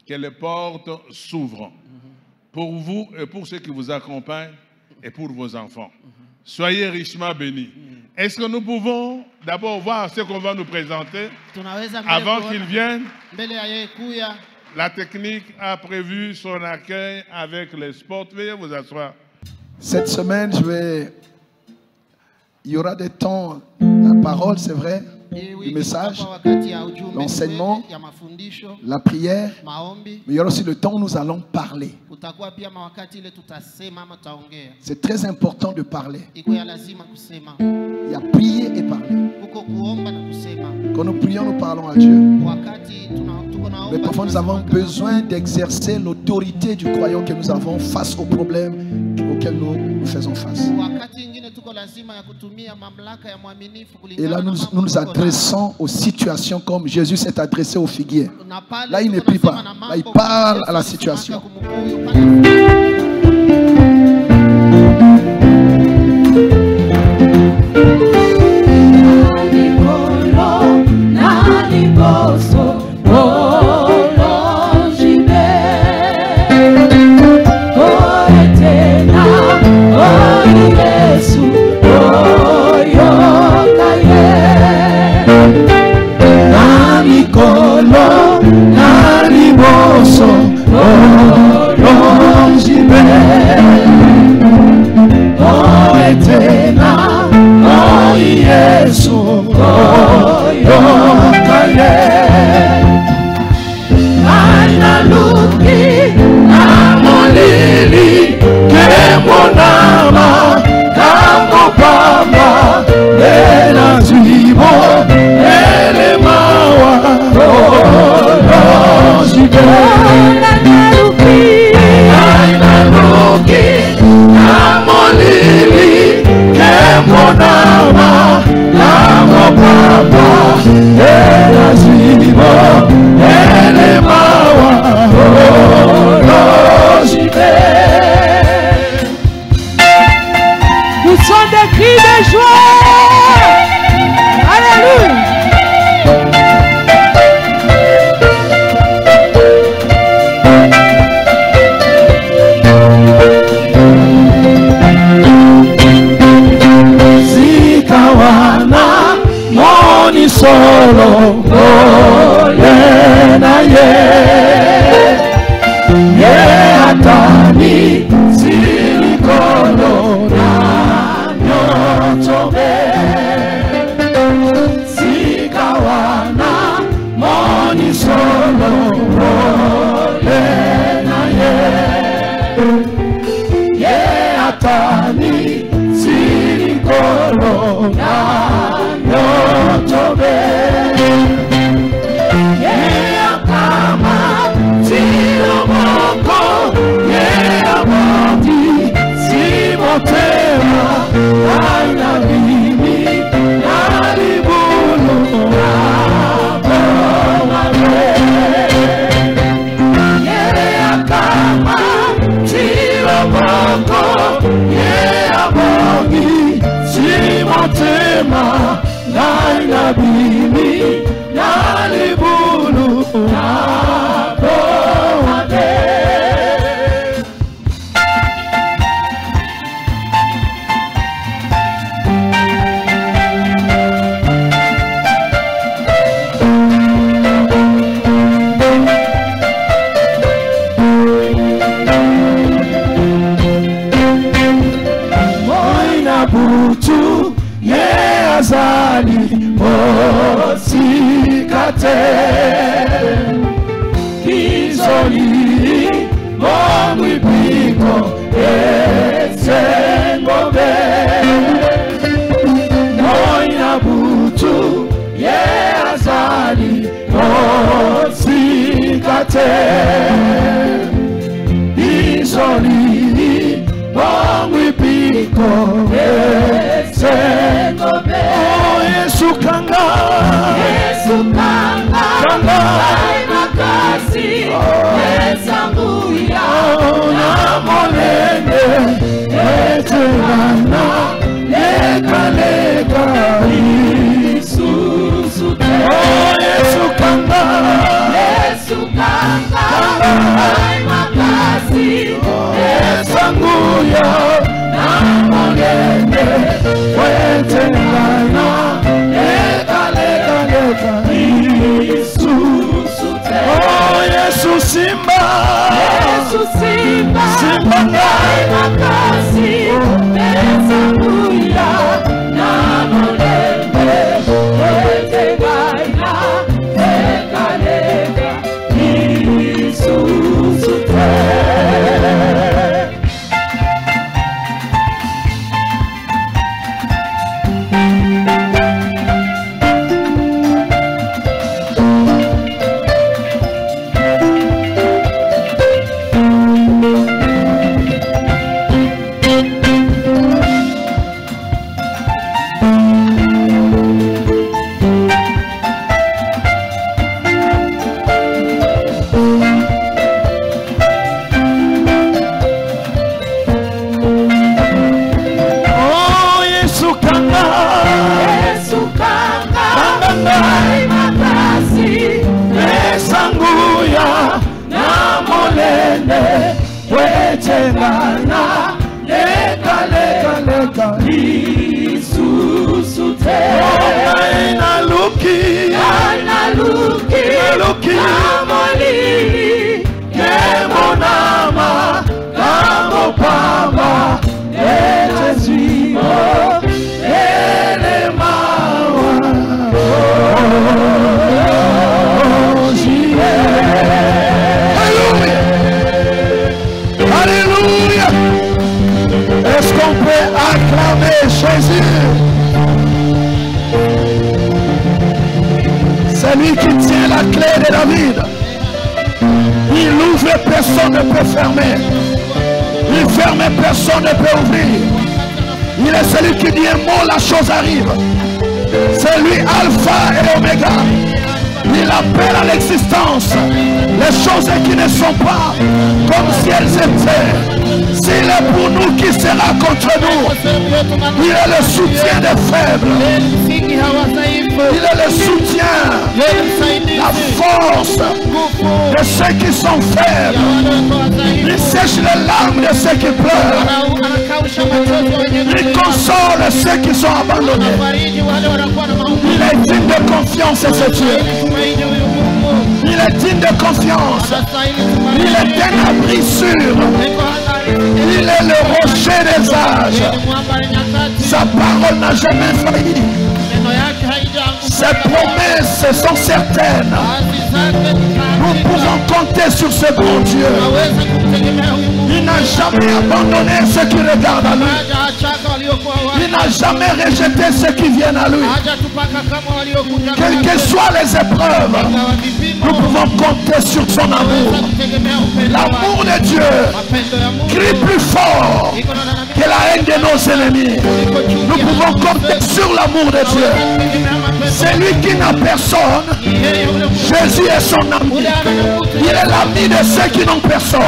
que les portes s'ouvrent pour vous et pour ceux qui vous accompagnent et pour vos enfants. Soyez richement bénis. Est-ce que nous pouvons d'abord voir ce qu'on va nous présenter avant qu'ils viennent? La technique a prévu son accueil avec les sports. Veuillez vous asseoir. Cette semaine, il y aura des temps, la parole, c'est vrai, le message, l'enseignement, la prière, mais il y aura aussi le temps où nous allons parler. C'est très important de parler. Il y a prier et parler. Quand nous prions, nous parlons à Dieu. Mais parfois, nous avons besoin d'exercer l'autorité du croyant que nous avons face aux problèmes auxquels nous faisons face. Et là, nous nous adressons aux situations comme Jésus s'est adressé au figuier. Là, il ne prie pas. Là, il parle à la situation. Yesu kanga C'est lui qui tient la clé de David. Il ouvre et personne ne peut fermer. Il ferme et personne ne peut ouvrir. Il est celui qui dit un mot, la chose arrive. C'est lui Alpha et Oméga. Il appelle à l'existence les choses qui ne sont pas comme si elles étaient. S'il est pour nous, qui sera contre nous? Il est le soutien des faibles. Il est le soutien, la force de ceux qui sont faibles. Il sèche les larmes de ceux qui pleurent. Il console ceux qui sont abandonnés. Il est digne de confiance, ce Dieu. Il est digne de confiance. Il est un abri sûr. Il est le rocher des âges. Sa parole n'a jamais failli. Ses promesses sont certaines. Nous pouvons compter sur ce bon Dieu. Il n'a jamais abandonné ceux qui regardent à lui. Il n'a jamais rejeté ceux qui viennent à lui. Quelles que soient les épreuves, nous pouvons compter sur son amour. L'amour de Dieu crie plus fort que la haine de nos ennemis. Nous pouvons compter sur l'amour de Dieu. C'est lui qui n'a personne. Jésus est son ami. Il est l'ami de ceux qui n'ont personne.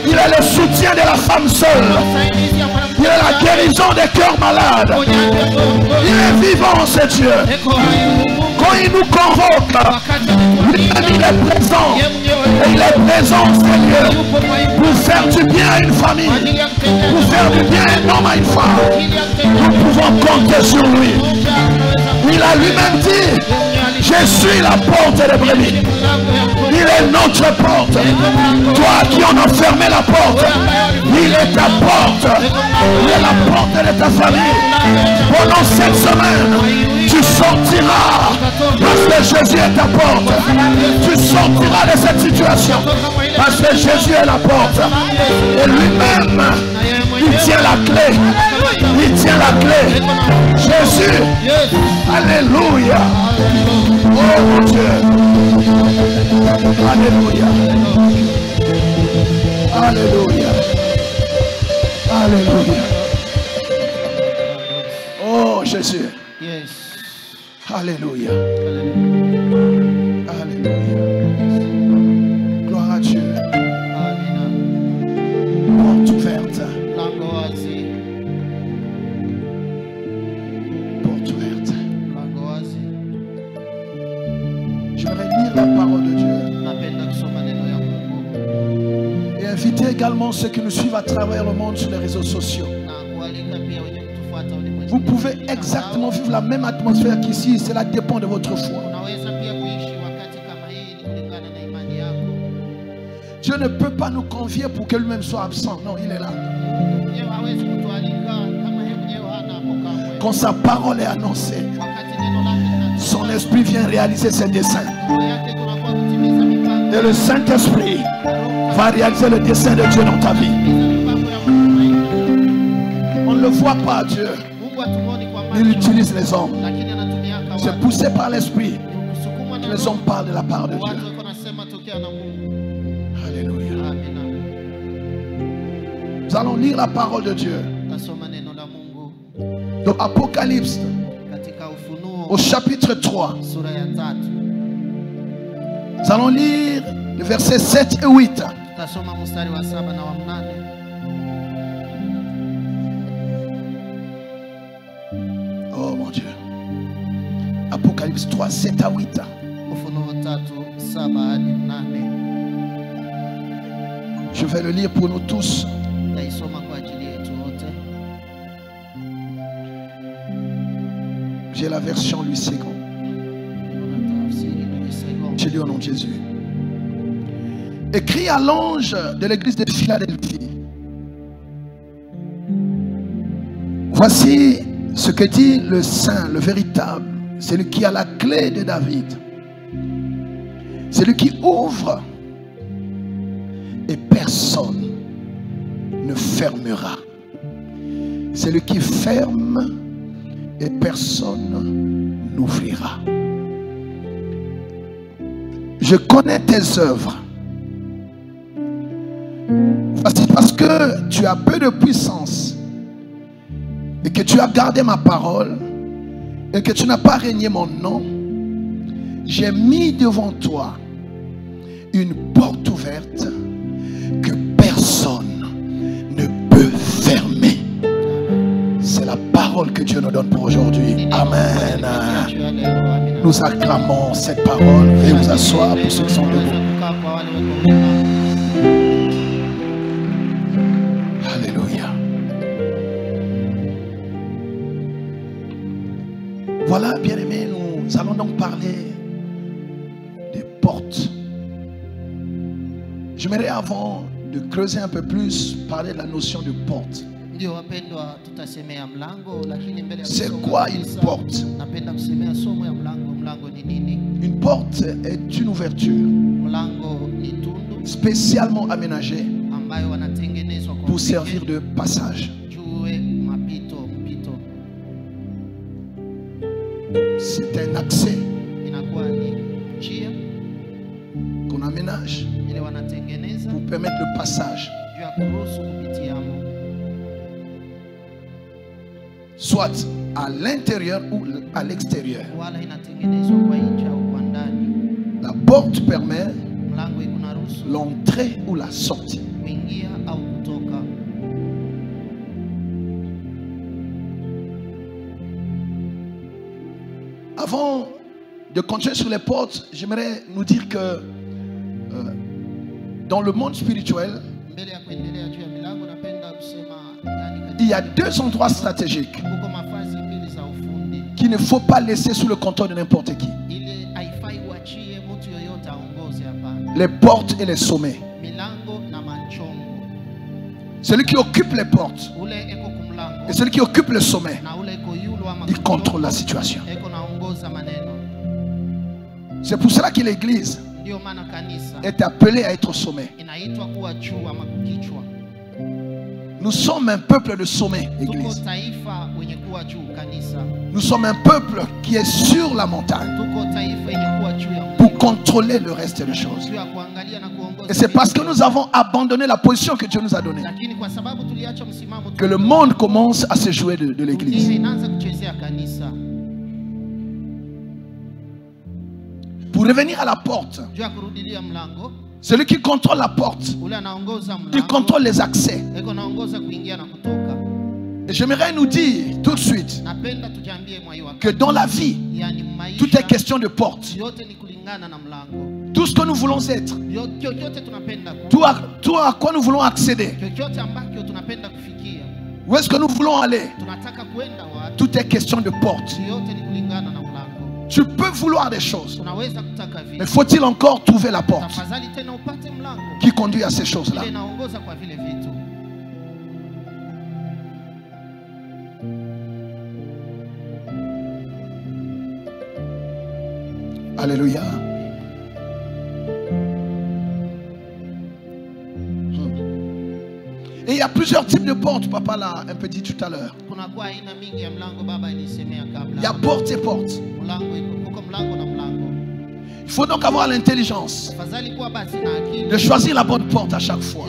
Il est le soutien de la femme seule. Il est la guérison des cœurs malades. Il est vivant, ce Dieu. Quand il nous convoque, lui-même il est présent. Et il est présent, Seigneur, pour faire du bien à une famille, pour faire du bien à un homme, à une femme. Nous pouvons compter sur lui. Il a lui-même dit, je suis la porte des brebis. Il est notre porte. Toi qui en as fermé la porte, il est ta porte. Il est la porte de ta famille. Pendant cette semaine, tu sortiras parce que Jésus est ta porte. Tu sortiras de cette situation parce que Jésus est la porte. Et lui-même, il tient la clé. Il tient la clé. Jésus. Alléluia. Oh mon Dieu. Alléluia. Alléluia. Alléluia. Oh Jésus. Yes. Alléluia. Alléluia. Gloire à Dieu. Porte ouverte. Porte ouverte. J'aimerais lire la parole de Dieu. inviter également ceux qui nous suivent à travers le monde sur les réseaux sociaux. Vous pouvez exactement vivre la même atmosphère qu'ici, cela dépend de votre foi. Dieu ne peut pas nous convier pour que lui-même soit absent. Non, il est là. Quand sa parole est annoncée, son esprit vient réaliser ses desseins. Et le Saint-Esprit va réaliser le dessein de Dieu dans ta vie. On ne le voit pas, Dieu. Il utilise les hommes. C'est poussé par l'Esprit. Les hommes parlent de la part de Dieu. Alléluia. Nous allons lire la parole de Dieu. Dans Apocalypse, au chapitre 3. Nous allons lire les versets 7 et 8. Oh mon Dieu. Apocalypse 3, 7 à 8. Je vais le lire pour nous tous. J'ai la version Louis II. Je lis au nom de Jésus. Écrit à l'ange de l'église de Philadelphie. Voici ce que dit le Saint, le véritable, celui qui a la clé de David. Celui qui ouvre et personne ne fermera. Celui qui ferme et personne n'ouvrira. Je connais tes œuvres. Voici parce que tu as peu de puissance et que tu as gardé ma parole et que tu n'as pas régné mon nom, j'ai mis devant toi une porte ouverte que personne ne peut fermer. C'est la parole que Dieu nous donne pour aujourd'hui. Amen. Nous acclamons cette parole. Veuillez vous asseoir pour ceux qui sont debout. Alléluia. Voilà, bien-aimés, nous allons donc parler des portes. J'aimerais, avant de creuser un peu plus, parler de la notion de porte. C'est quoi une porte? Une porte est une ouverture spécialement aménagée pour servir de passage. C'est un accès qu'on aménage pour permettre le passage, soit à l'intérieur ou à l'extérieur. La porte permet l'entrée ou la sortie. Avant de continuer sur les portes, j'aimerais nous dire que dans le monde spirituel, il y a deux endroits stratégiques qu'il ne faut pas laisser sous le contrôle de n'importe qui. Les portes et les sommets. Celui qui occupe les portes et celui qui occupe le sommet, il contrôle la situation. C'est pour cela que l'église est appelée à être au sommet. Nous sommes un peuple de sommet, église. Nous sommes un peuple qui est sur la montagne pour contrôler le reste des choses. Et c'est parce que nous avons abandonné la position que Dieu nous a donnée que le monde commence à se jouer de l'église. Pour revenir à la porte, celui qui contrôle la porte, il contrôle les accès. Et j'aimerais nous dire tout de suite que dans la vie, tout est question de porte. Tout ce que nous voulons être, tout à quoi nous voulons accéder, où est-ce que nous voulons aller, tout est question de porte. Tu peux vouloir des choses, mais faut-il encore trouver la porte qui conduit à ces choses-là? Alléluia. Et il y a plusieurs types de portes, papa l'a un peu dit tout à l'heure. Il y a porte et porte. Il faut donc avoir l'intelligence de choisir la bonne porte à chaque fois,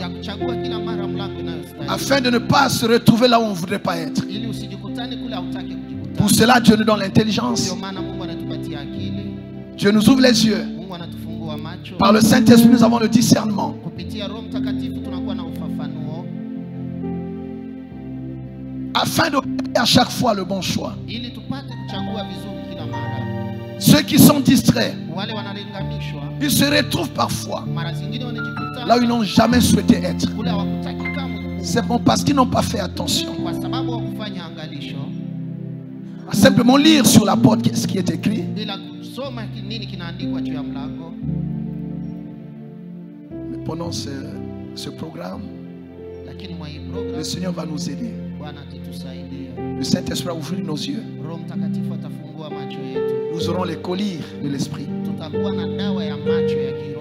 afin de ne pas se retrouver là où on ne voudrait pas être. Pour cela, Dieu nous donne l'intelligence. Dieu nous ouvre les yeux. Par le Saint-Esprit, nous avons le discernement. Afin d'opérer à chaque fois le bon choix. Ceux qui sont distraits, ils se retrouvent parfois là où ils n'ont jamais souhaité être. C'est bon parce qu'ils n'ont pas fait attention à simplement lire sur la porte ce qui est écrit. Mais pendant ce programme, le Seigneur va nous aider. Le Saint-Esprit va ouvrir nos yeux. Nous aurons les colliers de l'Esprit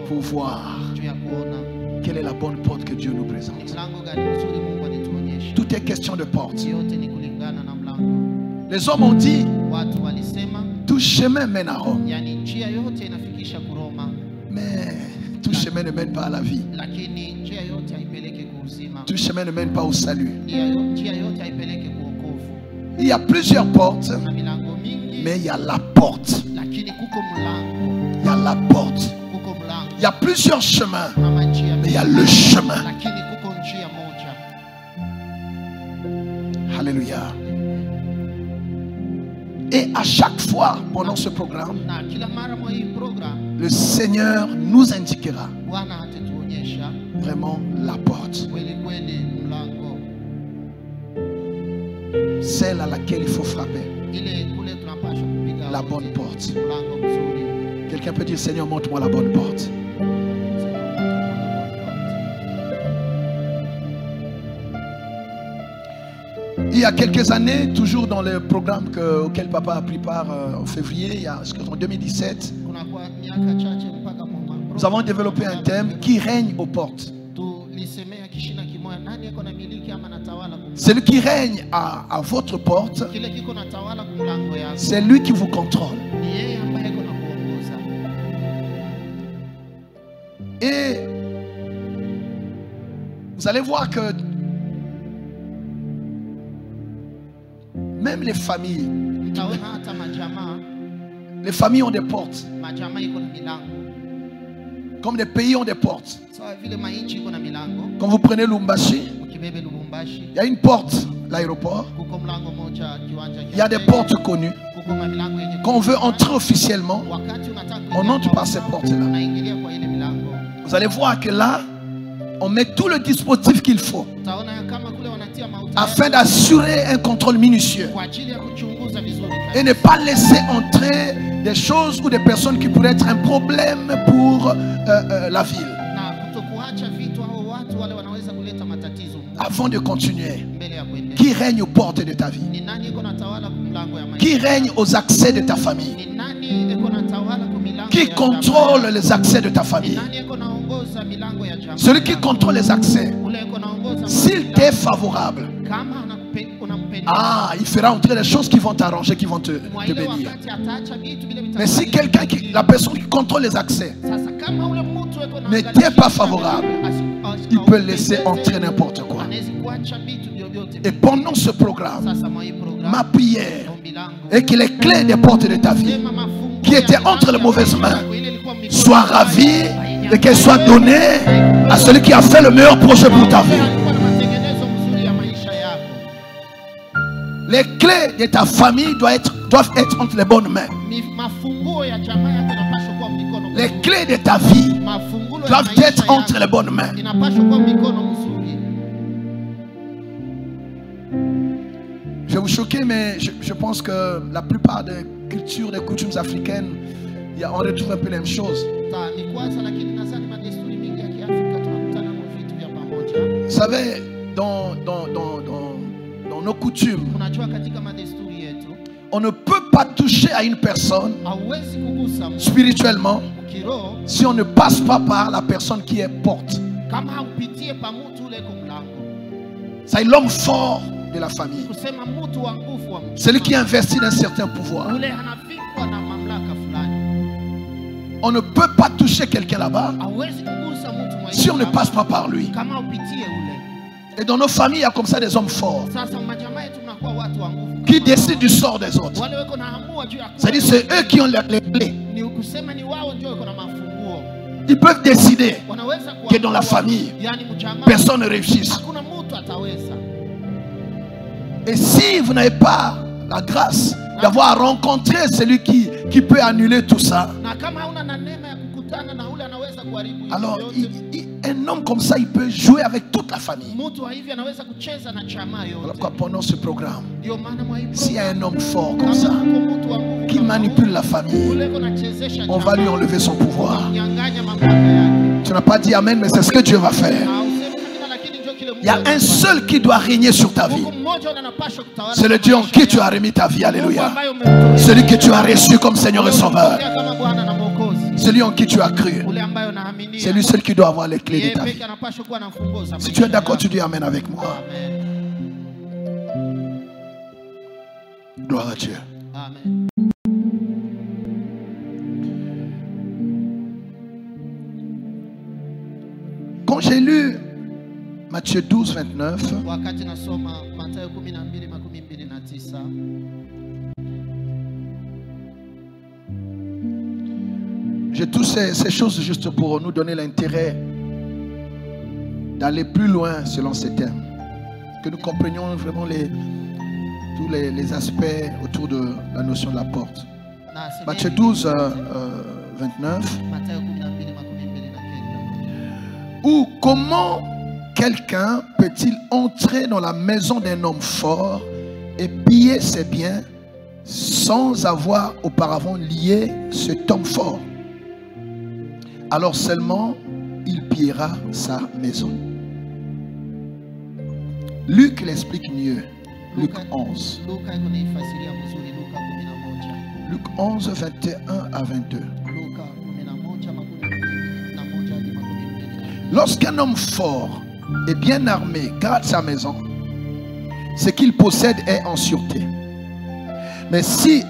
pour voir quelle est la bonne porte que Dieu nous présente. Tout est question de porte. Les hommes ont dit, tout chemin mène à Rome. Mais tout chemin ne mène pas à la vie. Tout chemin ne mène pas au salut. Il y a plusieurs portes, mais il y a la porte. Il y a la porte. Il y a plusieurs chemins, mais il y a le chemin. Alléluia. Et à chaque fois pendant ce programme, le Seigneur nous indiquera vraiment la porte, celle à laquelle il faut frapper, la bonne porte. Quelqu'un peut dire, Seigneur, montre-moi la bonne porte. Il y a quelques années, toujours dans le programme auquel papa a pris part en février, en 2017, nous avons développé un thème qui règne aux portes. Celui qui règne à votre porte, c'est lui qui vous contrôle. Et vous allez voir que même les familles ont des portes. Comme les pays ont des portes. Quand vous prenez Lubumbashi, il y a une porte, l'aéroport. Il y a des portes connues. Quand on veut entrer officiellement, on entre par ces portes-là. Vous allez voir que là, on met tout le dispositif qu'il faut afin d'assurer un contrôle minutieux et ne pas laisser entrer des choses ou des personnes qui pourraient être un problème pour la ville. Avant de continuer, qui règne aux portes de ta vie? Qui règne aux accès de ta famille? Qui contrôle les accès de ta famille? Celui qui contrôle les accès, s'il t'est favorable, il fera entrer les choses qui vont t'arranger, qui vont te bénir. Mais si la personne qui contrôle les accès ne t'est pas favorable, il peut laisser entrer n'importe quoi. Et pendant ce programme, ma prière est que les clés des portes de ta vie qui étaient entre les mauvaises mains soient ravies et qu'elles soient données à celui qui a fait le meilleur projet pour ta vie. Les clés de ta famille doivent être entre les bonnes mains. Les clés de ta vie doivent être entre les bonnes mains. Je vais vous choquer, mais je pense que la plupart des cultures, des coutumes africaines, on retrouve un peu les mêmes choses. Vous savez, dans nos coutumes, on ne peut pas toucher à une personne spirituellement si on ne passe pas par la personne qui est porte. C'est l'homme fort de la famille, celui qui investit d'un certain pouvoir. On ne peut pas toucher quelqu'un là-bas si on ne passe pas par lui. Et dans nos familles, il y a comme ça des hommes forts qui décident du sort des autres. C'est-à-dire c'est eux qui ont les clés. Ils peuvent décider que dans la famille, personne ne réussisse. Et si vous n'avez pas la grâce d'avoir rencontré celui qui peut annuler tout ça, alors un homme comme ça, il peut jouer avec toute la famille. Alors pendant ce programme, s'il y a un homme fort comme ça qui manipule la famille, on va lui enlever son pouvoir. Tu n'as pas dit amen, mais c'est ce que Dieu va faire. Il y a un seul qui doit régner sur ta vie. C'est le Dieu en qui tu as remis ta vie. Alléluia. Celui que tu as reçu comme Seigneur et Sauveur. Celui en qui tu as cru. C'est lui seul qui doit avoir les clés de ta vie. Si tu es d'accord, tu dis amen avec moi. Gloire à Dieu. Amen. Quand j'ai lu Matthieu 12, 29, j'ai toutes ces choses juste pour nous donner l'intérêt d'aller plus loin selon ces thèmes. Que nous comprenions vraiment tous les aspects autour de la notion de la porte. Matthieu 12, 29. Ou comment quelqu'un peut-il entrer dans la maison d'un homme fort et piller ses biens sans avoir auparavant lié cet homme fort? Alors seulement il pillera sa maison. Luc l'explique mieux. Luc 11. Luc 11, 21 à 22. Lorsqu'un homme fort et bien armé garde sa maison, ce qu'il possède est en sûreté. Mais si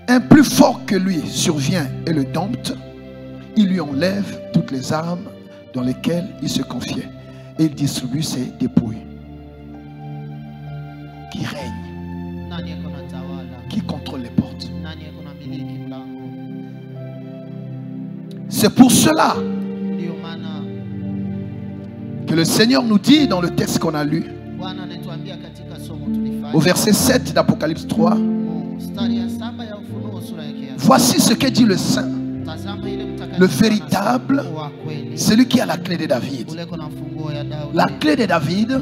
un plus fort que lui survient et le dompte, il lui enlève toutes les armes dans lesquelles il se confiait et il distribue ses dépouilles. Qui règne, qui contrôle les portes. C'est pour cela que le Seigneur nous dit dans le texte qu'on a lu, au verset 7 d'Apocalypse 3, voici ce que dit le Saint, le véritable, celui qui a la clé de David. La clé de David,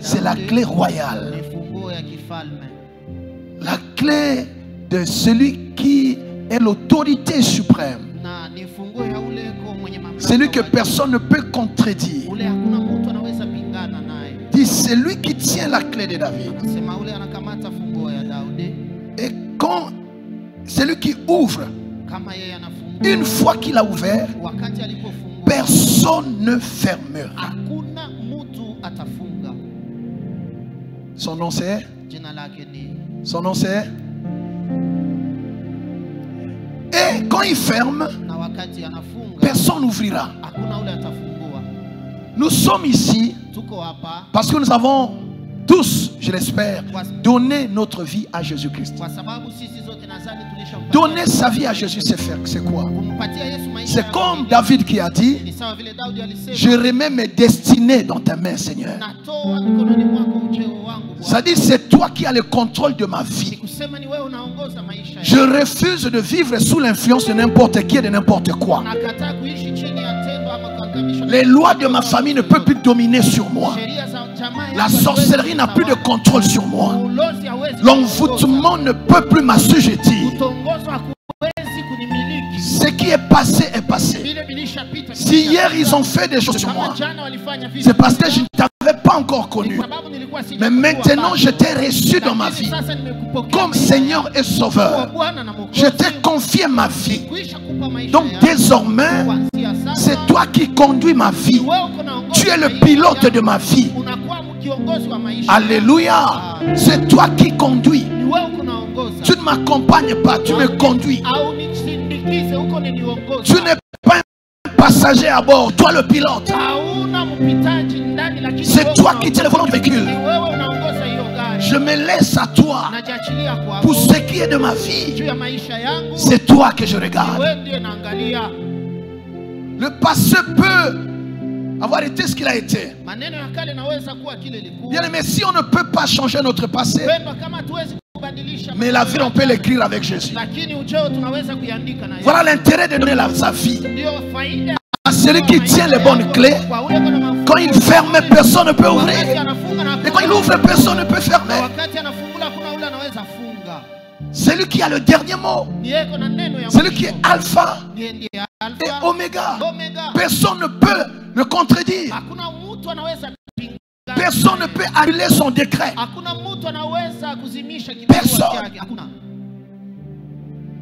c'est la clé royale. La clé de celui qui est l'autorité suprême. Celui que personne ne peut contredire. Dit, c'est lui qui tient la clé de David. Et quand c'est lui qui ouvre, une fois qu'il a ouvert, personne ne fermera. Son nom c'est? Son nom c'est? Et quand il ferme, personne n'ouvrira. Nous sommes ici parce que nous avons tous, je l'espère, donné notre vie à Jésus-Christ. Donner sa vie à Jésus, c'est faire, c'est quoi? C'est comme David qui a dit, je remets mes destinées dans ta main, Seigneur. Ça dit, c'est toi qui as le contrôle de ma vie. Je refuse de vivre sous l'influence de n'importe qui et de n'importe quoi. Les lois de ma famille ne peuvent plus dominer sur moi. La sorcellerie n'a plus de contrôle sur moi. L'envoûtement ne peut plus m'assujettir. Ce qui est passé est passé. Si hier ils ont fait des choses sur moi, c'est parce que je ne t'avais pas encore connu. Mais maintenant je t'ai reçu dans ma vie comme Seigneur et Sauveur. Je t'ai confié ma vie. Donc désormais, c'est toi qui conduis ma vie. Tu es le pilote de ma vie. Alléluia. C'est toi qui conduis. Tu ne m'accompagnes pas, tu me conduis. Tu n'es pas un passager à bord, toi le pilote. C'est toi qui tiens le volant du véhicule. Je me laisse à toi. Pour ce qui est de ma vie, c'est toi que je regarde. Le passé peut avoir été ce qu'il a été. Bien aimé, si on ne peut pas changer notre passé, mais la vie on peut l'écrire avec Jésus. Voilà l'intérêt de donner sa vie à celui qui tient les bonnes clés. Quand il ferme, personne ne peut ouvrir. Et quand il ouvre, personne ne peut fermer. Celui qui a le dernier mot, celui qui est alpha et oméga, personne ne peut le contredire. Personne ne peut annuler son décret. Personne.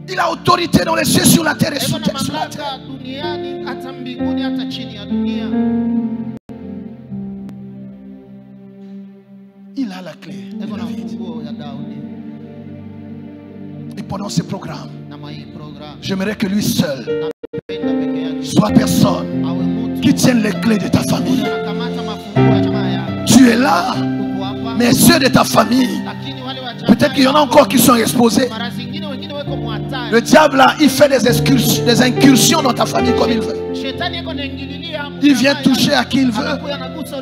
Il a autorité dans les cieux, sur la terre et sur la terre. Il a la clé de David. Et pendant ce programme, j'aimerais que lui seul soit personne qui tienne les clés de ta famille. Tu es là, mais ceux de ta famille, peut-être qu'il y en a encore qui sont exposés. Le diable là, il fait des incursions dans ta famille comme il veut. Il vient toucher à qui il veut.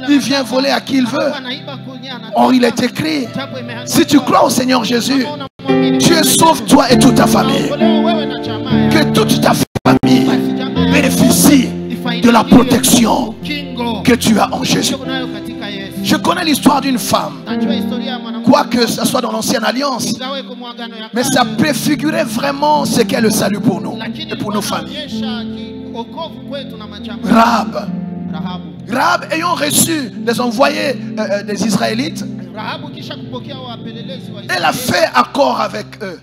Il vient voler à qui il veut. Or il est écrit, si tu crois au Seigneur Jésus, Dieu sauve toi et toute ta famille. Que toute ta famille bénéficie de la protection que tu as en Jésus. Je connais l'histoire d'une femme, quoique ce soit dans l'ancienne alliance, mais ça préfigurait vraiment ce qu'est le salut pour nous et pour nos familles. Rahab ayant reçu les envoyés des Israélites, elle a fait accord avec eux.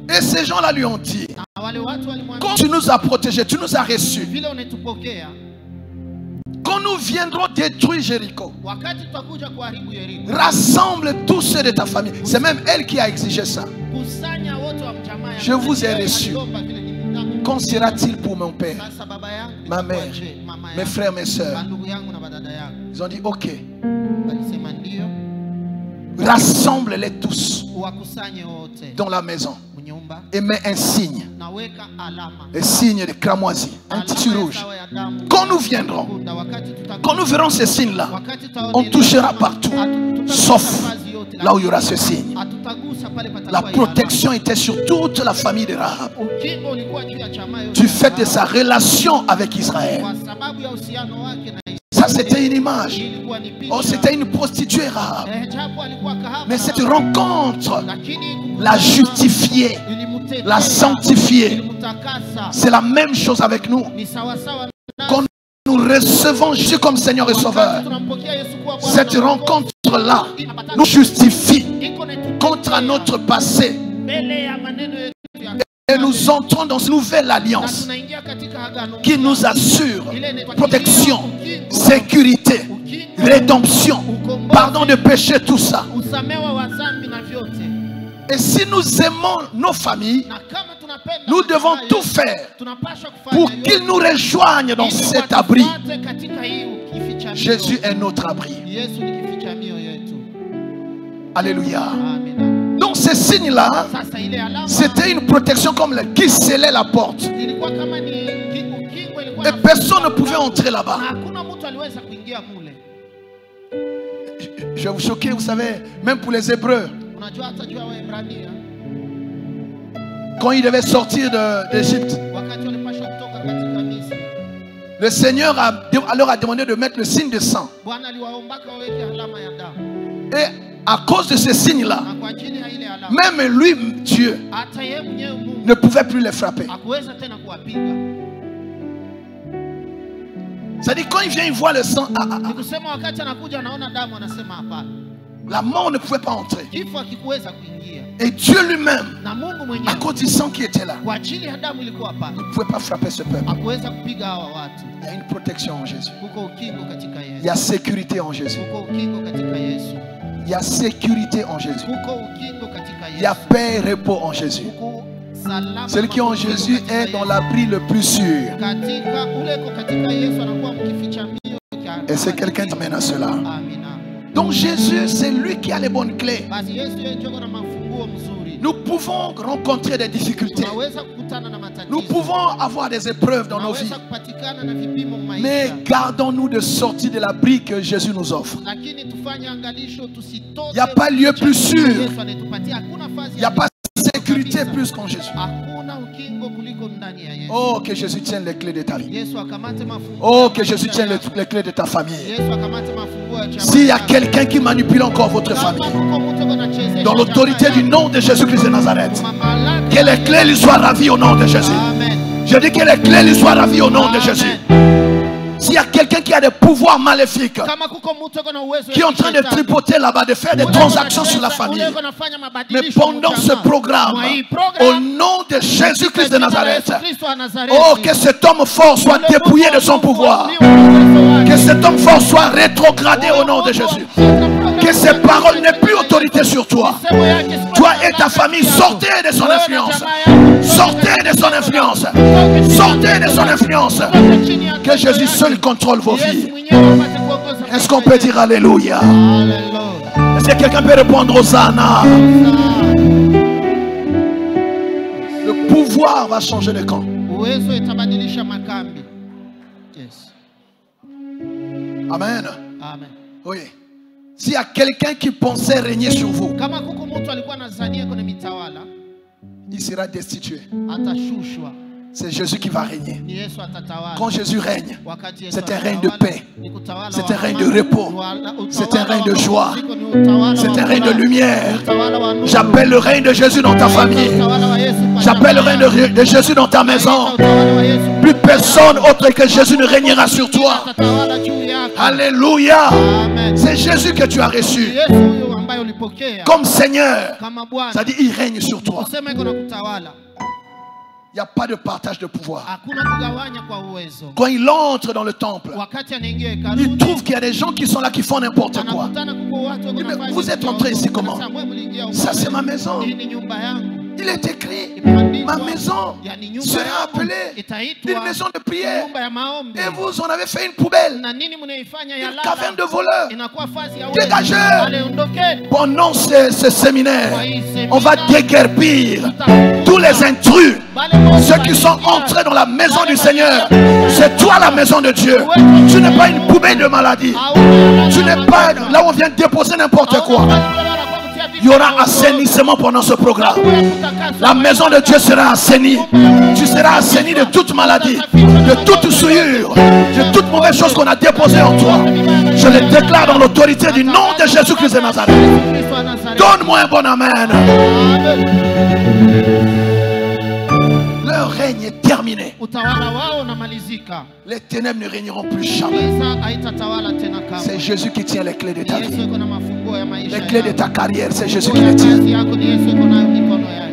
Et ces gens-là lui ont dit, quand tu nous as protégés, tu nous as reçus, quand nous viendrons détruire Jéricho, rassemble tous ceux de ta famille. C'est même elle qui a exigé ça. Je vous ai reçus. Qu'en sera-t-il pour mon père, ma mère, mes frères, mes soeurs? Ils ont dit ok. Rassemble-les tous dans la maison et mets un signe, un signe de cramoisi, un tissu rouge. Quand nous viendrons, quand nous verrons ce signe-là, on touchera partout, sauf là où il y aura ce signe. La protection était sur toute la famille de Rahab. Du fait de sa relation avec Israël. Ça c'était une image. Oh, c'était une prostituée Rahab. Mais cette rencontre l'a justifiée, l'a sanctifiée. C'est la même chose avec nous. Quand nous recevons Jésus comme Seigneur et Sauveur, cette rencontre-là nous justifie contre notre passé. Et nous entrons dans une nouvelle alliance qui nous assure protection, sécurité, rédemption, pardon de péché, tout ça. Et si nous aimons nos familles, nous devons tout faire pour qu'ils nous rejoignent dans cet abri. Jésus est notre abri. Alléluia. Donc ce signe-là, c'était une protection comme qui scellait la porte. Et personne ne pouvait entrer là-bas. je vais vous choquer, vous savez, même pour les Hébreux. Quand ils devaient sortir d'Égypte, le Seigneur leur a demandé de mettre le signe de sang. Et à cause de ce signe-là, même lui, Dieu, ne pouvait plus les frapper. C'est-à-dire quand il vient, il voit le sang. La mort ne pouvait pas entrer. Et Dieu lui-même, à cause du sang qui était là, ne pouvait pas frapper ce peuple. Il y a une protection en Jésus. Il y a sécurité en Jésus. Il y a sécurité en Jésus. Il y a paix et repos en Jésus. Celui qui est en Jésus est dans l'abri le plus sûr. Et c'est quelqu'un qui amène à cela. Donc Jésus, c'est lui qui a les bonnes clés. Nous pouvons rencontrer des difficultés. Nous pouvons avoir des épreuves dans nos vies. Mais gardons-nous de sortir de l'abri que Jésus nous offre. Il n'y a pas lieu plus sûr. Il n'y a pas sécurité plus qu'en Jésus. Oh, que Jésus tienne les clés de ta vie. Oh, que Jésus tienne les clés de ta famille. S'il y a quelqu'un qui manipule encore votre famille, dans l'autorité du nom de Jésus-Christ de Nazareth, que les clés lui soient ravies au nom de Jésus. Je dis que les clés lui soient ravies au nom de Jésus. S'il y a quelqu'un qui a des pouvoirs maléfiques, qui est en train de tripoter là-bas, de faire des transactions sur la famille, mais pendant ce programme, au nom de Jésus-Christ de Nazareth, oh, que cet homme fort soit dépouillé de son pouvoir, que cet homme fort soit rétrogradé au nom de Jésus, que ses paroles n'aient plus autorité sur toi. Toi et ta famille, sortez de son influence. Sortez de son influence. Sortez de son influence. Que Jésus seul contrôle vos vies. Est-ce qu'on peut dire Alléluia? Est-ce que quelqu'un peut répondre Hosanna? Le pouvoir va changer de camp. Amen. Amen. Oui. S'il y a quelqu'un qui pensait régner sur vous, il sera destitué. C'est Jésus qui va régner. Quand Jésus règne, c'est un règne de paix, c'est un règne de repos, c'est un règne de joie, c'est un règne de lumière. J'appelle le règne de Jésus dans ta famille. J'appelle le règne de Jésus dans ta maison. Plus personne autre que Jésus ne régnera sur toi. Alléluia. C'est Jésus que tu as reçu comme Seigneur. C'est-à-dire il règne sur toi. Il n'y a pas de partage de pouvoir. Quand il entre dans le temple, il trouve qu'il y a des gens qui sont là qui font n'importe quoi. Mais vous êtes entrés ici comment? Ça c'est ma maison. Il est écrit, ma maison sera appelée une maison de prière. Et vous en avez fait une poubelle, une caverne de voleurs. Dégagez. Pendant ce séminaire, on va déguerpir tous les intrus, ceux qui sont entrés dans la maison du Seigneur. C'est toi la maison de Dieu. Tu n'es pas une poubelle de maladie. Tu n'es pas là où on vient déposer n'importe quoi. Il y aura assainissement pendant ce programme. La maison de Dieu sera assainie. Tu seras assaini de toute maladie, de toute souillure, de toute mauvaise chose qu'on a déposée en toi. Je le déclare dans l'autorité du nom de Jésus-Christ de Nazareth. Donne-moi un bon amen. Leur règne est terminé. Les ténèbres ne régneront plus jamais. C'est Jésus qui tient les clés de ta vie. Les clés de ta carrière, c'est Jésus qui les tient.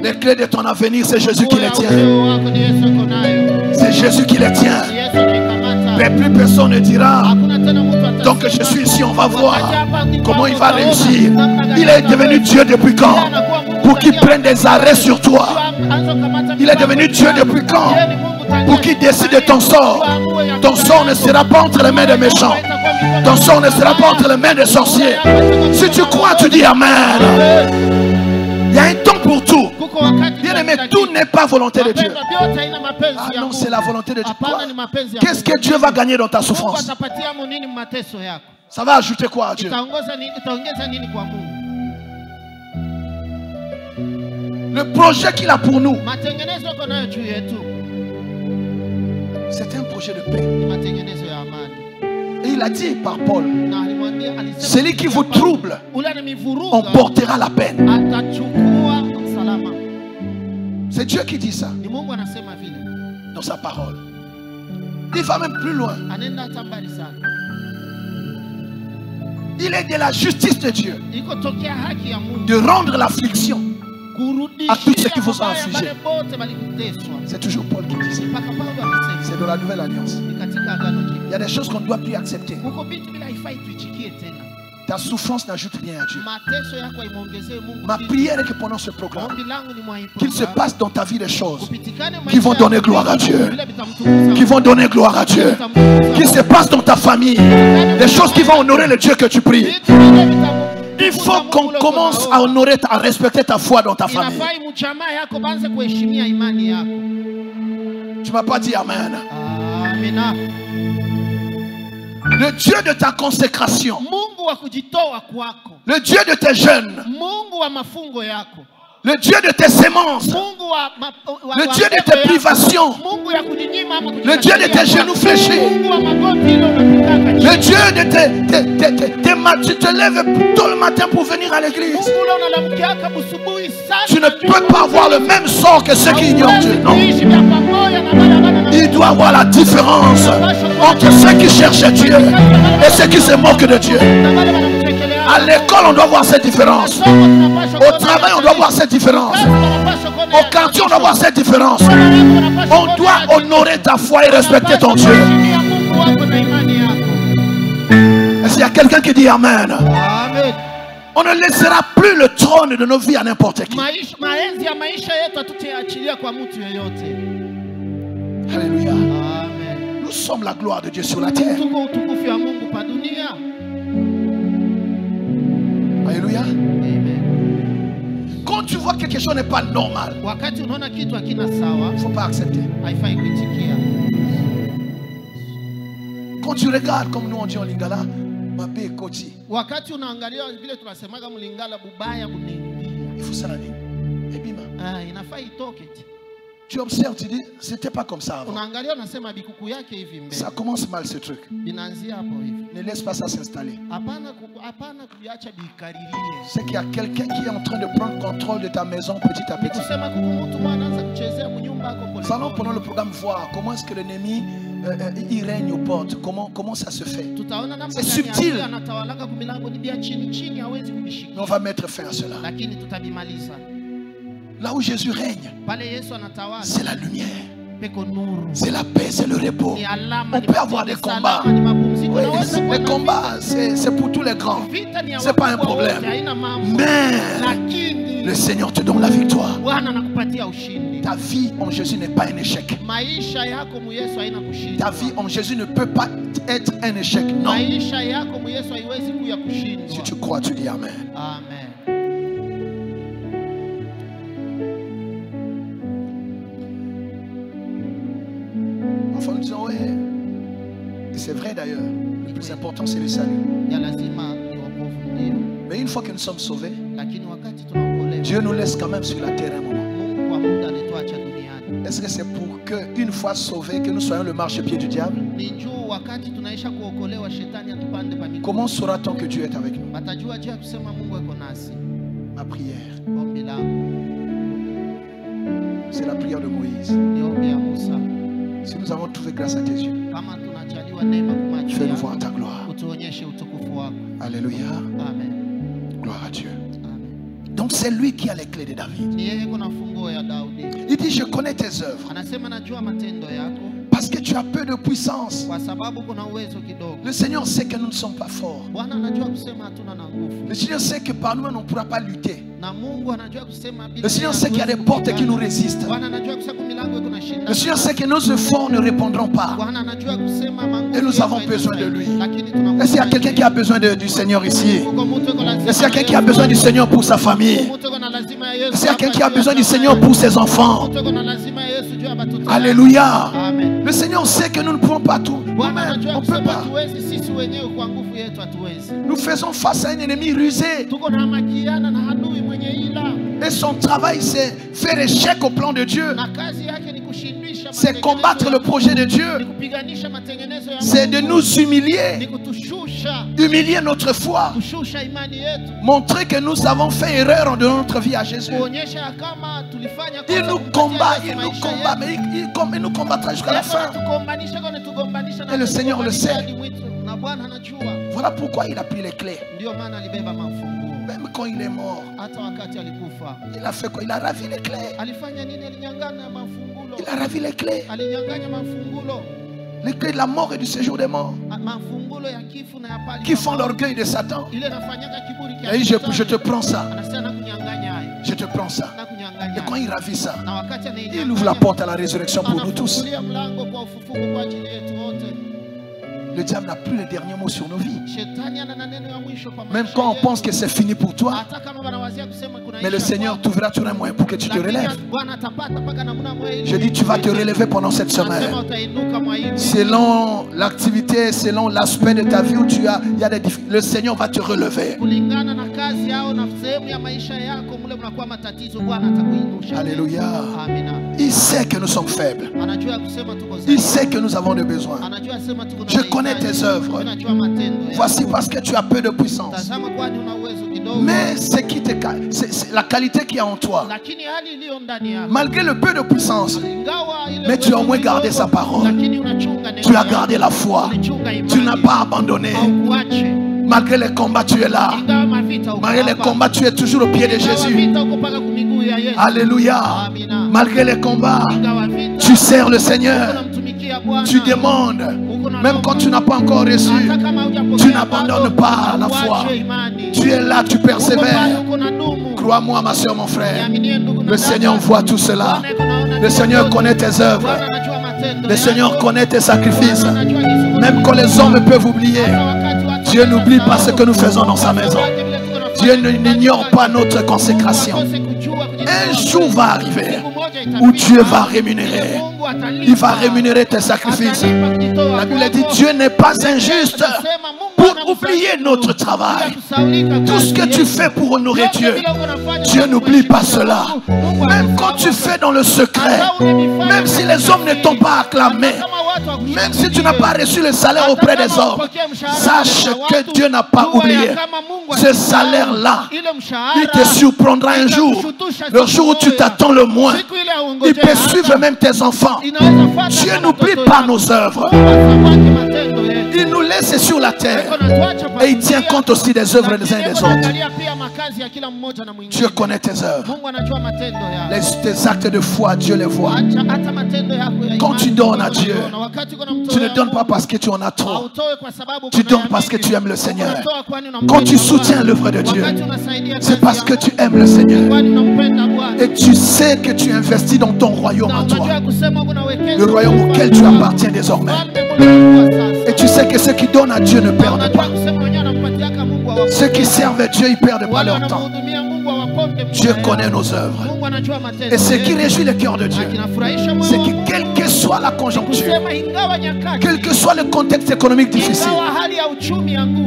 Les clés de ton avenir, c'est Jésus qui les tient. C'est Jésus qui les tient. Mais plus personne ne dira, donc je suis ici, on va voir comment il va réussir. Il est devenu Dieu depuis quand? Pour qu'il prenne des arrêts sur toi. Il est devenu Dieu depuis quand? Pour qu'il décide de ton sort. Ton sort ne sera pas entre les mains des méchants. Ton sort ne sera pas entre les mains des sorciers. Si tu crois, tu dis Amen. Il y a un temps pour tout. Bien aimé, tout n'est pas volonté de Dieu. Ah non, c'est la volonté de Dieu. Qu'est-ce que Dieu va gagner dans ta souffrance? Ça va ajouter quoi à Dieu? Le projet qu'il a pour nous, c'est un projet de paix. Et il a dit par Paul, celui qui vous trouble, on portera la peine. C'est Dieu qui dit ça dans sa parole. Il va même plus loin. Il est de la justice de Dieu de rendre l'affliction à tous ceux qui vous ont affligé. C'est toujours Paul qui dit ça. C'est de la nouvelle alliance. Il y a des choses qu'on ne doit plus accepter. Ta souffrance n'ajoute rien à Dieu. Ma prière est que pendant ce programme, qu'il se passe dans ta vie des choses qui vont donner gloire à Dieu. Qui vont donner gloire à Dieu. Qu'il se passe dans ta famille des choses qui vont honorer le Dieu que tu pries. Il faut qu'on commence à honorer, à respecter ta foi dans ta famille. Tu ne m'as pas dit Amen. Le Dieu de ta consécration, le Dieu de tes jeunes, le Dieu de tes sémences, le Dieu de tes privations, le Dieu de tes genoux fléchis, le Dieu de tes mains. Tu te lèves tôt le matin pour venir à l'église. Tu ne peux pas avoir le même sort que ceux qui ignorent Dieu. Non. Il doit avoir la différence entre ceux qui cherchent Dieu et ceux qui se moquent de Dieu. À l'école, on doit voir cette différence. Au travail, on doit voir cette différence. Au quartier, on doit voir cette différence. On doit honorer ta foi et respecter ton Dieu. Est-ce qu'il y a quelqu'un qui dit Amen? Amen. On ne laissera plus le trône de nos vies à n'importe qui. Alléluia. Amen. Nous sommes la gloire de Dieu sur la terre. Alléluia. Amen. Quand tu vois que quelque chose n'est pas normal, il ne faut pas accepter. Quand tu regardes comme nous on dit en Lingala, il faut ça la tu observes, tu dis, c'était pas comme ça avant. Ça commence mal ce truc. Ne laisse pas ça s'installer. C'est qu'il y a quelqu'un qui est en train de prendre contrôle de ta maison petit à petit. Nous allons pendant le programme voir comment est-ce que l'ennemi il règne aux portes. Comment ça se fait. C'est subtil. Mais on va mettre fin à cela. Là où Jésus règne, c'est la lumière, c'est la paix, c'est le repos. On peut avoir des combats. Oui, les combats, c'est pour tous les grands. Ce n'est pas un problème. Mais le Seigneur te donne la victoire. Ta vie en Jésus n'est pas un échec. Ta vie en Jésus ne peut pas être un échec. Non. Si tu crois, tu dis Amen. Amen. Et c'est vrai d'ailleurs, le plus important c'est le salut. Mais une fois que nous sommes sauvés, Dieu nous laisse quand même sur la terre un moment. Est-ce que c'est pour qu'une fois sauvés, que nous soyons le marchepied du diable? Comment saura-t-on que Dieu est avec nous? Ma prière, c'est la prière de Moïse. Si nous avons trouvé grâce à tes yeux, fais-nous voir ta gloire. Alléluia. Amen. Gloire à Dieu. Amen. Donc c'est lui qui a les clés de David. Il dit, je connais tes œuvres. Parce que tu as peu de puissance. Le Seigneur sait que nous ne sommes pas forts. Le Seigneur sait que par nous-mêmes on ne pourra pas lutter. Le Seigneur sait qu'il y a des portes qui nous résistent. Le Seigneur sait que nos efforts ne répondront pas. Et nous avons besoin de lui. Est-ce qu'il y a quelqu'un qui a besoin du Seigneur ici? Est-ce qu'il y a quelqu'un qui a besoin du Seigneur pour sa famille? Est-ce qu'il y a quelqu'un qui a besoin du Seigneur pour ses enfants? Alléluia. Le Seigneur sait que nous ne pouvons pas tout. On ne peut pas. Nous faisons face à un ennemi rusé. Et son travail, c'est faire échec au plan de Dieu. C'est combattre le projet de Dieu. C'est de nous humilier. Humilier notre foi. Montrer que nous avons fait erreur de notre vie à Jésus. Il nous combat, mais il nous combattra jusqu'à la fin. Et le Seigneur le sait. Voilà pourquoi il a pris les clés. Même quand il est mort, il a fait quoi? Il a ravi les clés. Il a ravi les clés. Les clés de la mort et du séjour des morts. Qui font l'orgueil de Satan. Et je te prends ça. Je te prends ça. Et quand il ravit ça, il ouvre la porte à la résurrection pour nous tous. Le diable n'a plus le dernier mot sur nos vies. Même quand on pense que c'est fini pour toi, mais le Seigneur t'ouvrira toujours un moyen pour que tu te relèves. Je dis, tu vas te relever pendant cette semaine. Selon l'activité, selon l'aspect de ta vie où tu as, il y a des difficultés, le Seigneur va te relever. Alléluia. Il sait que nous sommes faibles. Il sait que nous avons des besoins. Je connais tes œuvres. Voici parce que tu as peu de puissance. Mais c'est la qualité qu'il y a en toi. Malgré le peu de puissance, mais tu as au moins gardé sa parole. Tu as gardé la foi. Tu n'as pas abandonné. Malgré les combats, tu es là. Malgré les combats, tu es toujours au pied de Jésus. Alléluia. Malgré les combats, tu sers le Seigneur. Tu demandes. Même quand tu n'as pas encore reçu, tu n'abandonnes pas la foi. Tu es là, tu persévères. Crois-moi, ma soeur, mon frère. Le Seigneur voit tout cela. Le Seigneur connaît tes œuvres. Le Seigneur connaît tes sacrifices. Même quand les hommes peuvent oublier, Dieu n'oublie pas ce que nous faisons dans sa maison. Dieu n'ignore pas notre consécration. Un jour va arriver où Dieu va rémunérer. Il va rémunérer tes sacrifices. La Bible dit, Dieu n'est pas injuste pour oublier notre travail. Tout ce que tu fais pour honorer Dieu, Dieu n'oublie pas cela. Même quand tu fais dans le secret, même si les hommes ne t'ont pas acclamé, même si tu n'as pas reçu le salaire auprès des hommes, sache que Dieu n'a pas oublié. Ce salaire-là, il te surprendra un jour. Le jour où tu t'attends le moins, il peut suivre même tes enfants. Dieu n'oublie pas nos œuvres. Il nous laisse sur la terre. Et il tient compte aussi des œuvres des uns et des autres. Dieu connaît tes œuvres. Tes actes de foi, Dieu les voit. Quand tu donnes à Dieu, tu ne donnes pas parce que tu en as trop. Tu donnes parce que tu aimes le Seigneur. Quand tu soutiens l'œuvre de Dieu, c'est parce que tu aimes le Seigneur. Et tu sais que tu investis dans ton royaume à toi. Le royaume auquel tu appartiens désormais. Et tu sais que ceux qui donnent à Dieu ne perdent pas. Ceux qui servent Dieu, ils perdent pas leur temps. Dieu connaît nos œuvres. Et ce qui réjouit le cœur de Dieu, c'est que quelle que soit la conjoncture, quel que soit le contexte économique difficile,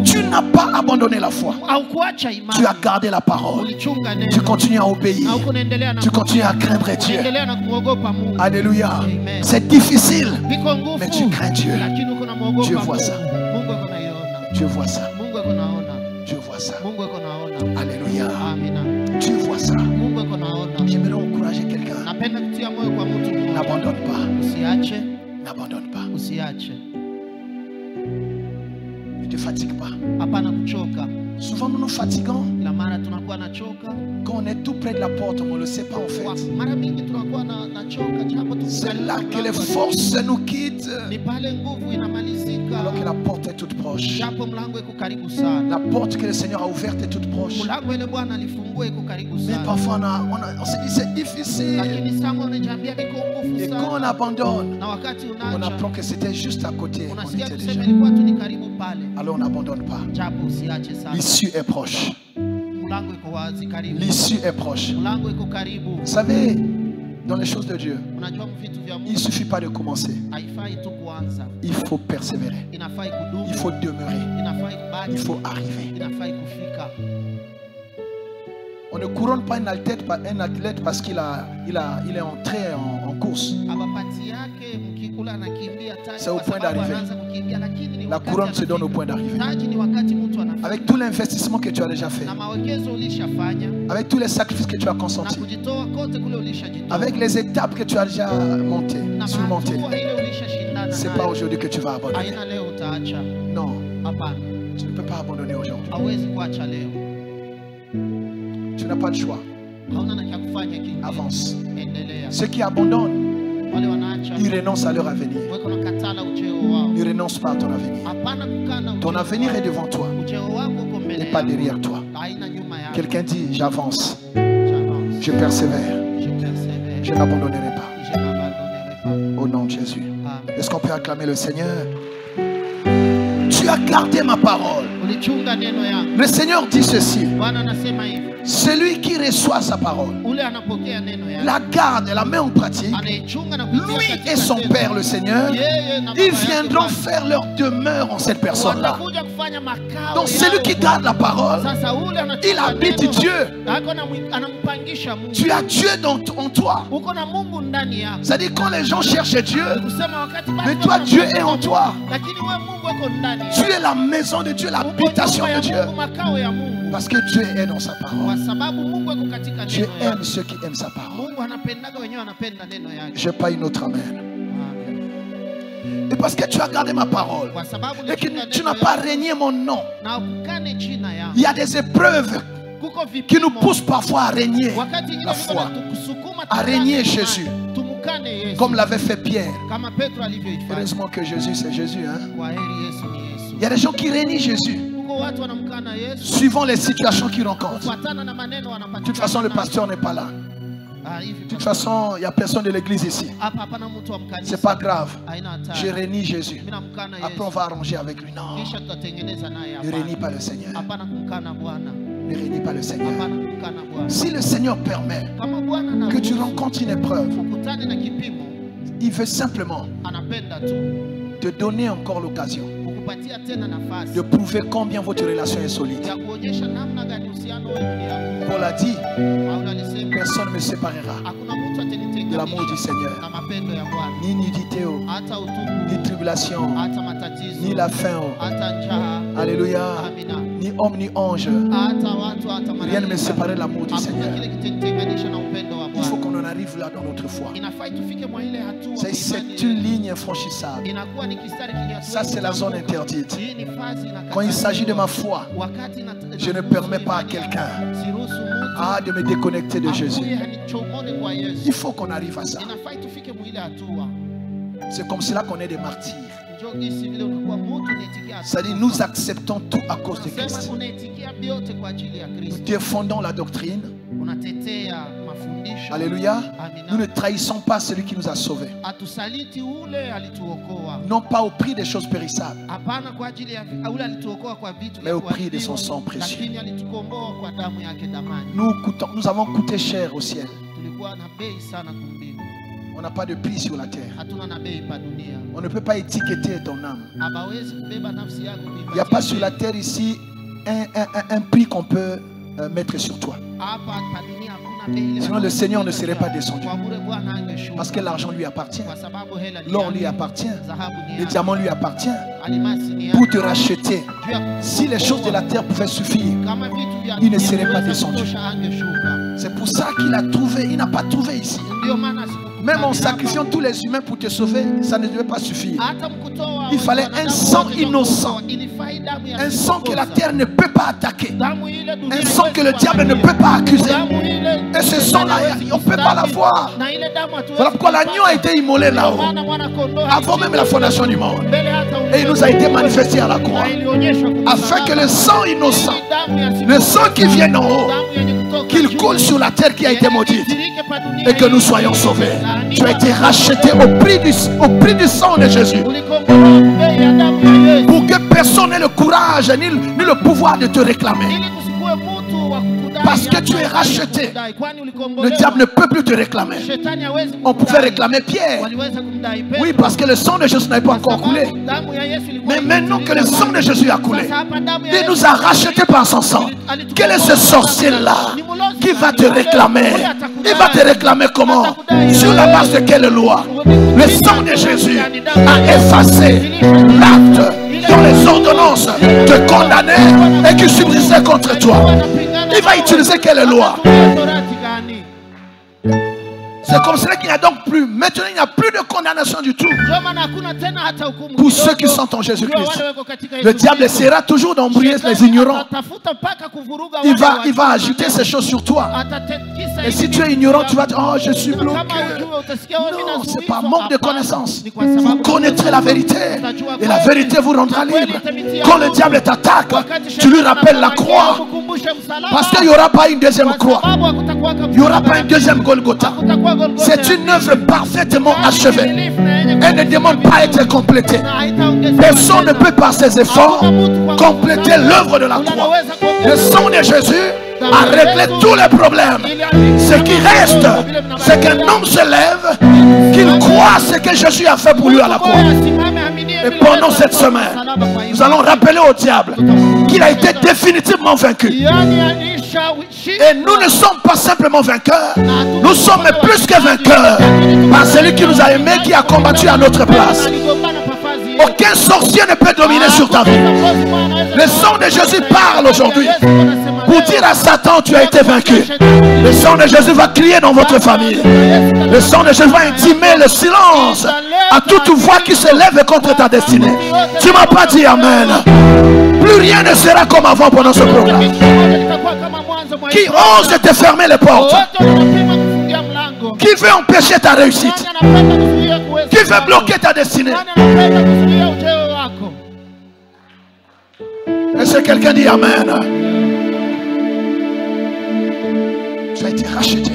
tu n'as pas abandonné la foi. Tu as gardé la parole. Tu continues à obéir. Tu continues à craindre Dieu. Alléluia. C'est difficile, mais tu crains Dieu. Dieu voit ça. Dieu voit ça. Dieu voit ça. Alléluia. Dieu voit ça. J'aimerais encourager quelqu'un. N'abandonne pas. N'abandonne pas. Ne te fatigue pas. Souvent nous nous fatiguons. Quand on est tout près de la porte, on ne le sait pas en fait. C'est là que les forces nous quittent. Alors que la porte est toute proche. La porte que le Seigneur a ouverte est toute proche. Mais parfois on se dit c'est difficile. Et quand on abandonne, on apprend que c'était juste à côté. On était déjà. Alors on n'abandonne pas. L'issue est proche. L'issue est proche. Vous savez, Dans les choses de Dieu, il ne suffit pas de commencer. Il faut persévérer. Il faut demeurer. Il faut arriver. On ne couronne pas un athlète parce qu'il est entré en course. C'est au point d'arriver. La couronne se donne au point d'arriver. Avec tout l'investissement que tu as déjà fait, avec tous les sacrifices que tu as consentis, avec les étapes que tu as déjà surmontées, c'est pas aujourd'hui que tu vas abandonner. Non, tu ne peux pas abandonner aujourd'hui. Tu n'as pas de choix. Avance. Ceux qui abandonnent, ils renoncent à leur avenir. Ils ne renoncent pas à ton avenir. Ton avenir est devant toi et pas derrière toi. Quelqu'un dit, j'avance. Je persévère. Je n'abandonnerai pas. Au nom de Jésus. Est-ce qu'on peut acclamer le Seigneur? Tu as gardé ma parole. Le Seigneur dit ceci: celui qui reçoit sa parole, la garde et la met en pratique, lui et son Père le Seigneur, ils viendront faire leur demeure en cette personne-là. Donc celui qui garde la parole, il habite Dieu. Tu as Dieu en toi. C'est-à-dire quand les gens cherchent Dieu, mais toi Dieu est en toi. Tu es la maison de Dieu, l'habitation de Dieu. Parce que Dieu est dans sa parole. Dieu aime ceux qui aiment sa parole. Je pas une autre amen. Et parce que tu as gardé ma parole et que tu n'as pas régné mon nom, il y a des épreuves qui nous poussent parfois à régner la foi, à régner Jésus, comme l'avait fait Pierre. Heureusement que Jésus, c'est Jésus. Hein? Il y a des gens qui règnent Jésus suivant les situations qu'ils rencontrent. De toute façon, le pasteur n'est pas là. De toute façon, il n'y a personne de l'église ici. C'est pas grave. Je renie Jésus. Après, on va arranger avec lui. Non. Ne renie pas le Seigneur. Ne renie pas le Seigneur. Si le Seigneur permet que tu rencontres une épreuve, il veut simplement te donner encore l'occasion de prouver combien votre relation est solide. Paul a dit, personne ne me séparera de l'amour du Seigneur. Ni nudité, ni tribulation, ni la faim. Alléluia. Ni homme ni ange. Rien ne me séparait de l'amour du Seigneur. Il faut qu'on en arrive là dans notre foi. C'est une ligne infranchissable. Ça, c'est la zone interdite. Quand il s'agit de ma foi, je ne permets pas à quelqu'un de me déconnecter de Jésus. Il faut qu'on arrive à ça. C'est comme cela qu'on est des martyrs. C'est-à-dire nous acceptons tout à cause de Christ. Nous défendons la doctrine. Alléluia. Nous ne trahissons pas celui qui nous a sauvés. Non pas au prix des choses périssables, mais au prix de son sang précieux. Nous avons coûté cher au ciel. On n'a pas de prix sur la terre. On ne peut pas étiqueter ton âme. Il n'y a pas sur la terre ici un prix qu'on peut mettre sur toi. Sinon le Seigneur ne serait pas descendu. Parce que l'argent lui appartient. L'or lui appartient. Le diamant lui appartient. Pour te racheter. Si les choses de la terre pouvaient suffire, il ne serait pas descendu. C'est pour ça qu'il a trouvé. Il n'a pas trouvé ici. Même en sacrifiant tous les humains pour te sauver, ça ne devait pas suffire. Il fallait un sang innocent. Un sang que la terre ne peut pas attaquer. Un sang que le diable ne peut pas accuser. Et ce sang-là, on ne peut pas l'avoir. Voilà pourquoi l'agneau a été immolé là-haut, avant même la fondation du monde. Et il nous a été manifesté à la croix. Afin que le sang innocent, le sang qui vient d'en haut, qu'il coule sur la terre qui a été maudite. Et que nous soyons sauvés. Tu as été racheté au prix du sang de Jésus. Pour que personne n'ait le courage ni le pouvoir de te réclamer. Parce que tu es racheté, le diable ne peut plus te réclamer. On pouvait réclamer Pierre. Oui, parce que le sang de Jésus n'avait pas encore coulé. Mais maintenant que le sang de Jésus a coulé, il nous a rachetés par son sang. Quel est ce sorcier-là qui va te réclamer? Il va te réclamer comment? Sur la base de quelle loi? Le sang de Jésus a effacé l'acte dont les ordonnances te condamnaient et qui subsistaient contre toi. Il va utiliser quelle loi? C'est comme cela qu'il n'y a donc plus. Maintenant, il n'y a plus de condamnation du tout. Pour ceux qui sont en Jésus-Christ. Le diable essaiera toujours d'embrouiller les ignorants. Il va ajouter ces choses sur toi. Et si tu es ignorant, tu vas dire, oh, je suis bloqué. Non, ce n'est pas manque de connaissance. Vous connaîtrez la vérité. Et la vérité vous rendra libre. Quand le diable t'attaque, tu lui rappelles la croix. Parce qu'il n'y aura pas une deuxième croix. Il n'y aura pas un deuxième Golgotha. C'est une œuvre parfaitement achevée. Elle ne demande pas à être complétée. Personne ne peut par ses efforts compléter l'œuvre de la croix. Le sang de Jésus a réglé tous les problèmes. Ce qui reste, c'est qu'un homme se lève, qu'il croit ce que Jésus a fait pour lui à la croix. Et pendant cette semaine, nous allons rappeler au diable qu'il a été définitivement vaincu. Et nous ne sommes pas simplement vainqueurs, nous sommes plus que vainqueurs par celui qui nous a aimés, qui a combattu à notre place. Aucun sorcier ne peut dominer sur ta vie. Le sang de Jésus parle aujourd'hui pour dire à Satan, tu as été vaincu. Le sang de Jésus va crier dans votre famille. Le sang de Jésus va intimer le silence à toute voix qui se lève contre ta destinée. Tu ne m'as pas dit amen. Plus rien ne sera comme avant pendant ce programme. Qui ose de te fermer les portes? Qui veut empêcher ta réussite? Qui veut bloquer ta destinée? Est-ce que quelqu'un dit amen? Tu as été racheté.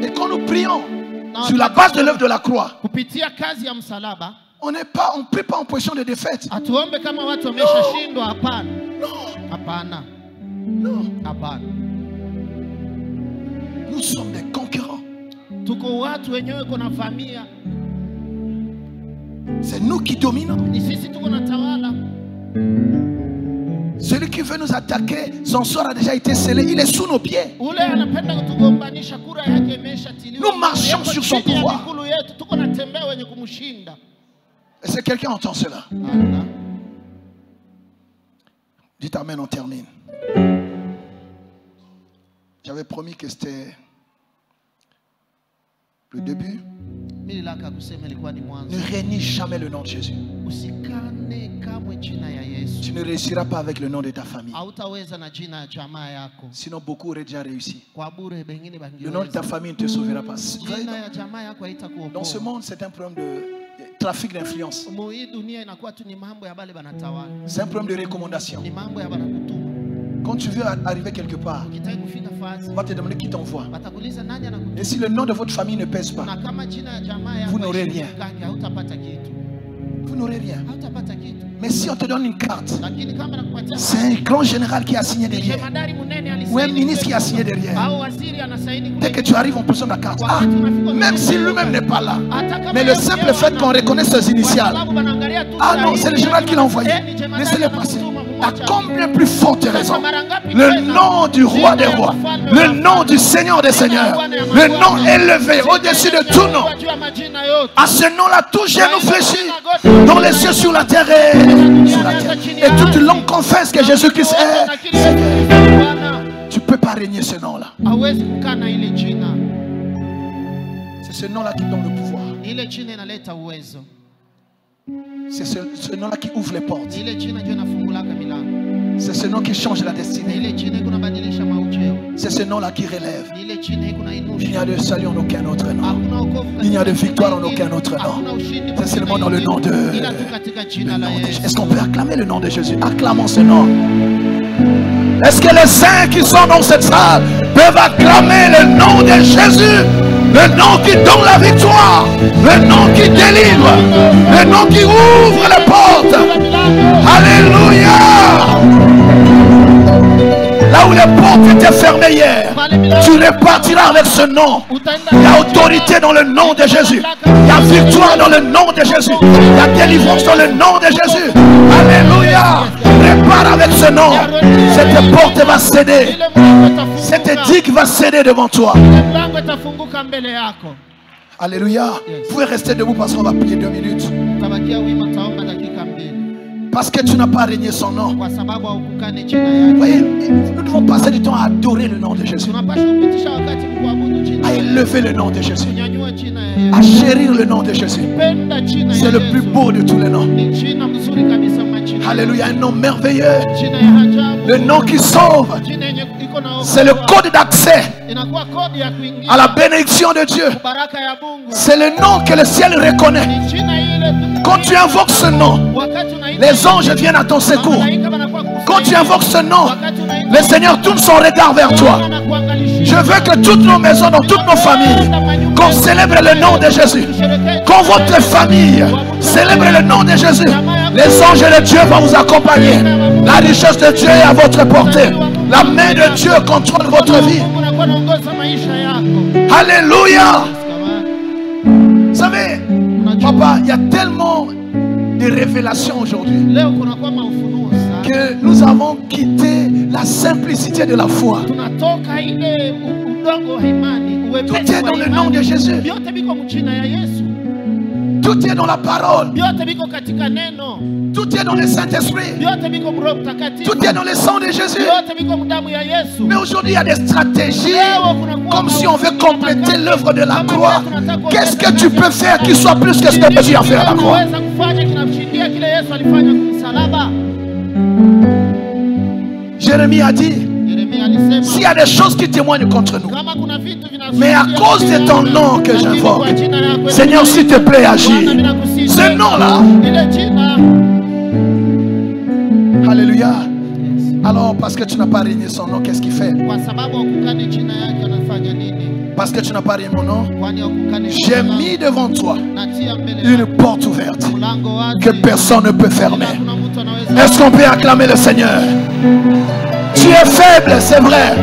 Et quand nous prions sur la base de l'œuvre de la croix, on ne prie pas en position de défaite. Non. Nous sommes des conquérants. C'est nous qui dominons. Celui qui veut nous attaquer, son sort a déjà été scellé. Il est sous nos pieds. Nous marchons sur son pouvoir. Est-ce que quelqu'un entend cela? Dites amen, on termine. J'avais promis que c'était le début. Ne réunis jamais le nom de Jésus. Tu ne réussiras pas avec le nom de ta famille. Sinon beaucoup auraient déjà réussi. Le nom de ta famille ne te sauvera pas. Dans ce monde, c'est un problème de trafic d'influence. C'est un problème de recommandation. Quand tu veux arriver quelque part, on va te demander qui t'envoie. Et si le nom de votre famille ne pèse pas, vous n'aurez rien. Vous n'aurez rien. Mais si on te donne une carte, c'est un grand général qui a signé derrière, ou un ministre qui a signé derrière. Dès que tu arrives, on peut la carte. Ah, même si lui-même n'est pas là. Mais le simple fait qu'on reconnaisse ses initiales. Ah non, c'est le général qui l'a envoyé. Laissez-le passer. À combien plus forte raison, le nom du roi des rois, le nom du Seigneur des seigneurs, le nom élevé au-dessus de tout nom. À ce nom-là, tout genou fléchit dans les cieux, sur la terre et sur la terre. Et toute langue confesse que Jésus-Christ est. Tu ne peux pas régner ce nom-là. C'est ce nom-là qui donne le pouvoir. C'est ce nom-là qui ouvre les portes. C'est ce nom qui change la destinée. C'est ce nom-là qui relève. Il n'y a de salut en aucun autre nom. Il n'y a de victoire en aucun autre nom. C'est seulement dans le nom de Jésus. Est-ce qu'on peut acclamer le nom de Jésus? Acclamons ce nom. Est-ce que les saints qui sont dans cette salle peuvent acclamer le nom de Jésus? Le nom qui donne la victoire, le nom qui délivre, le nom qui ouvre les portes. Alléluia. tu repartiras avec ce nom. Il y a autorité dans le nom de Jésus. Il y a victoire dans le nom de Jésus. Il y a délivrance dans le nom de Jésus. Alléluia. Repars avec ce nom. Cette porte va céder. Cette digue va céder devant toi. Alléluia. Vous pouvez rester debout parce qu'on va prier 2 minutes. Parce que tu n'as pas régné son nom. Vous voyez, nous devons passer du temps à adorer le nom de Jésus, à élever le nom de Jésus, à chérir le nom de Jésus. C'est le plus beau de tous les noms. Alléluia, un nom merveilleux. Le nom qui sauve. C'est le code d'accès à la bénédiction de Dieu. C'est le nom que le ciel reconnaît. Quand tu invoques ce nom, les anges viennent à ton secours. Quand tu invoques ce nom, le Seigneur tourne son regard vers toi. Je veux que toutes nos maisons, dans toutes nos familles, qu'on célèbre le nom de Jésus. Quand votre famille célèbre le nom de Jésus, les anges de Dieu vont vous accompagner. La richesse de Dieu est à votre portée. La main de Dieu contrôle votre vie. Alléluia. Vous savez, papa, il y a tellement de révélations aujourd'hui que nous avons quitté la simplicité de la foi. Tout est dans le nom de Jésus. Tout est dans la parole. Tout est dans le Saint-Esprit. Tout est dans le sang de Jésus. Mais aujourd'hui, il y a des stratégies comme si on veut compléter l'œuvre de la croix. Qu'est-ce que tu peux faire qui soit plus que ce que Jésus a fait à la croix? Jérémie a dit, s'il y a des choses qui témoignent contre nous, mais à cause de ton nom que j'invoque, Seigneur, s'il te plaît, agis. Ce nom-là. Alléluia. Alors, parce que tu n'as pas régné son nom, qu'est-ce qu'il fait? Parce que tu n'as pas régné mon nom, j'ai mis devant toi une porte ouverte que personne ne peut fermer. Est-ce qu'on peut acclamer le Seigneur? Tu es faible, c'est vrai.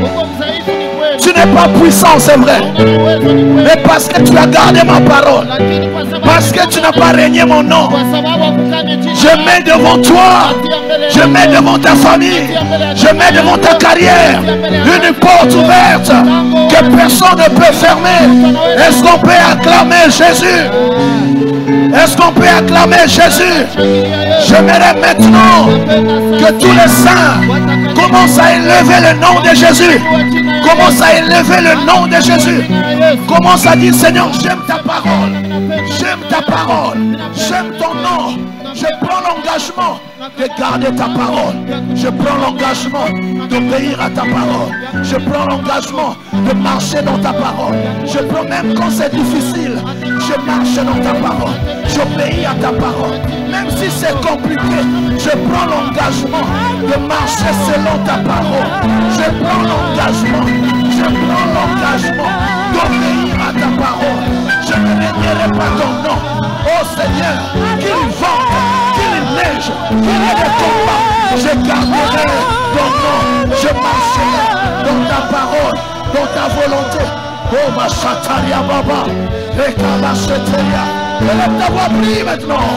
Tu n'es pas puissant, c'est vrai. Mais parce que tu as gardé ma parole, parce que tu n'as pas régné mon nom, je mets devant toi, je mets devant ta famille, je mets devant ta carrière une porte ouverte que personne ne peut fermer. Est-ce qu'on peut acclamer Jésus? Est-ce qu'on peut acclamer Jésus? J'aimerais maintenant que tous les saints commencent à élever le nom de Jésus. Commence à élever le nom de Jésus. Commence à dire, Seigneur, j'aime ta parole. J'aime ta parole. J'aime ton nom. Je prends l'engagement de garder ta parole. Je prends l'engagement d'obéir à ta parole. Je prends l'engagement de marcher dans ta parole. Je prends, même quand c'est difficile, je marche dans ta parole. J'obéis à ta parole. Même si c'est compliqué, je prends l'engagement de marcher selon ta parole. Je prends l'engagement d'obéir à ta parole. Je ne régnerai pas ton nom. Oh Seigneur, qu'il vente, qu'il neige, qu'il y ait des combats, je garderai ton nom. Je marcherai dans ta parole, dans ta volonté. Oh ma chataria baba, rekala cheteria. Élève ta voix, prie maintenant.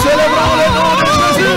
Célébrons le nom de Jésus.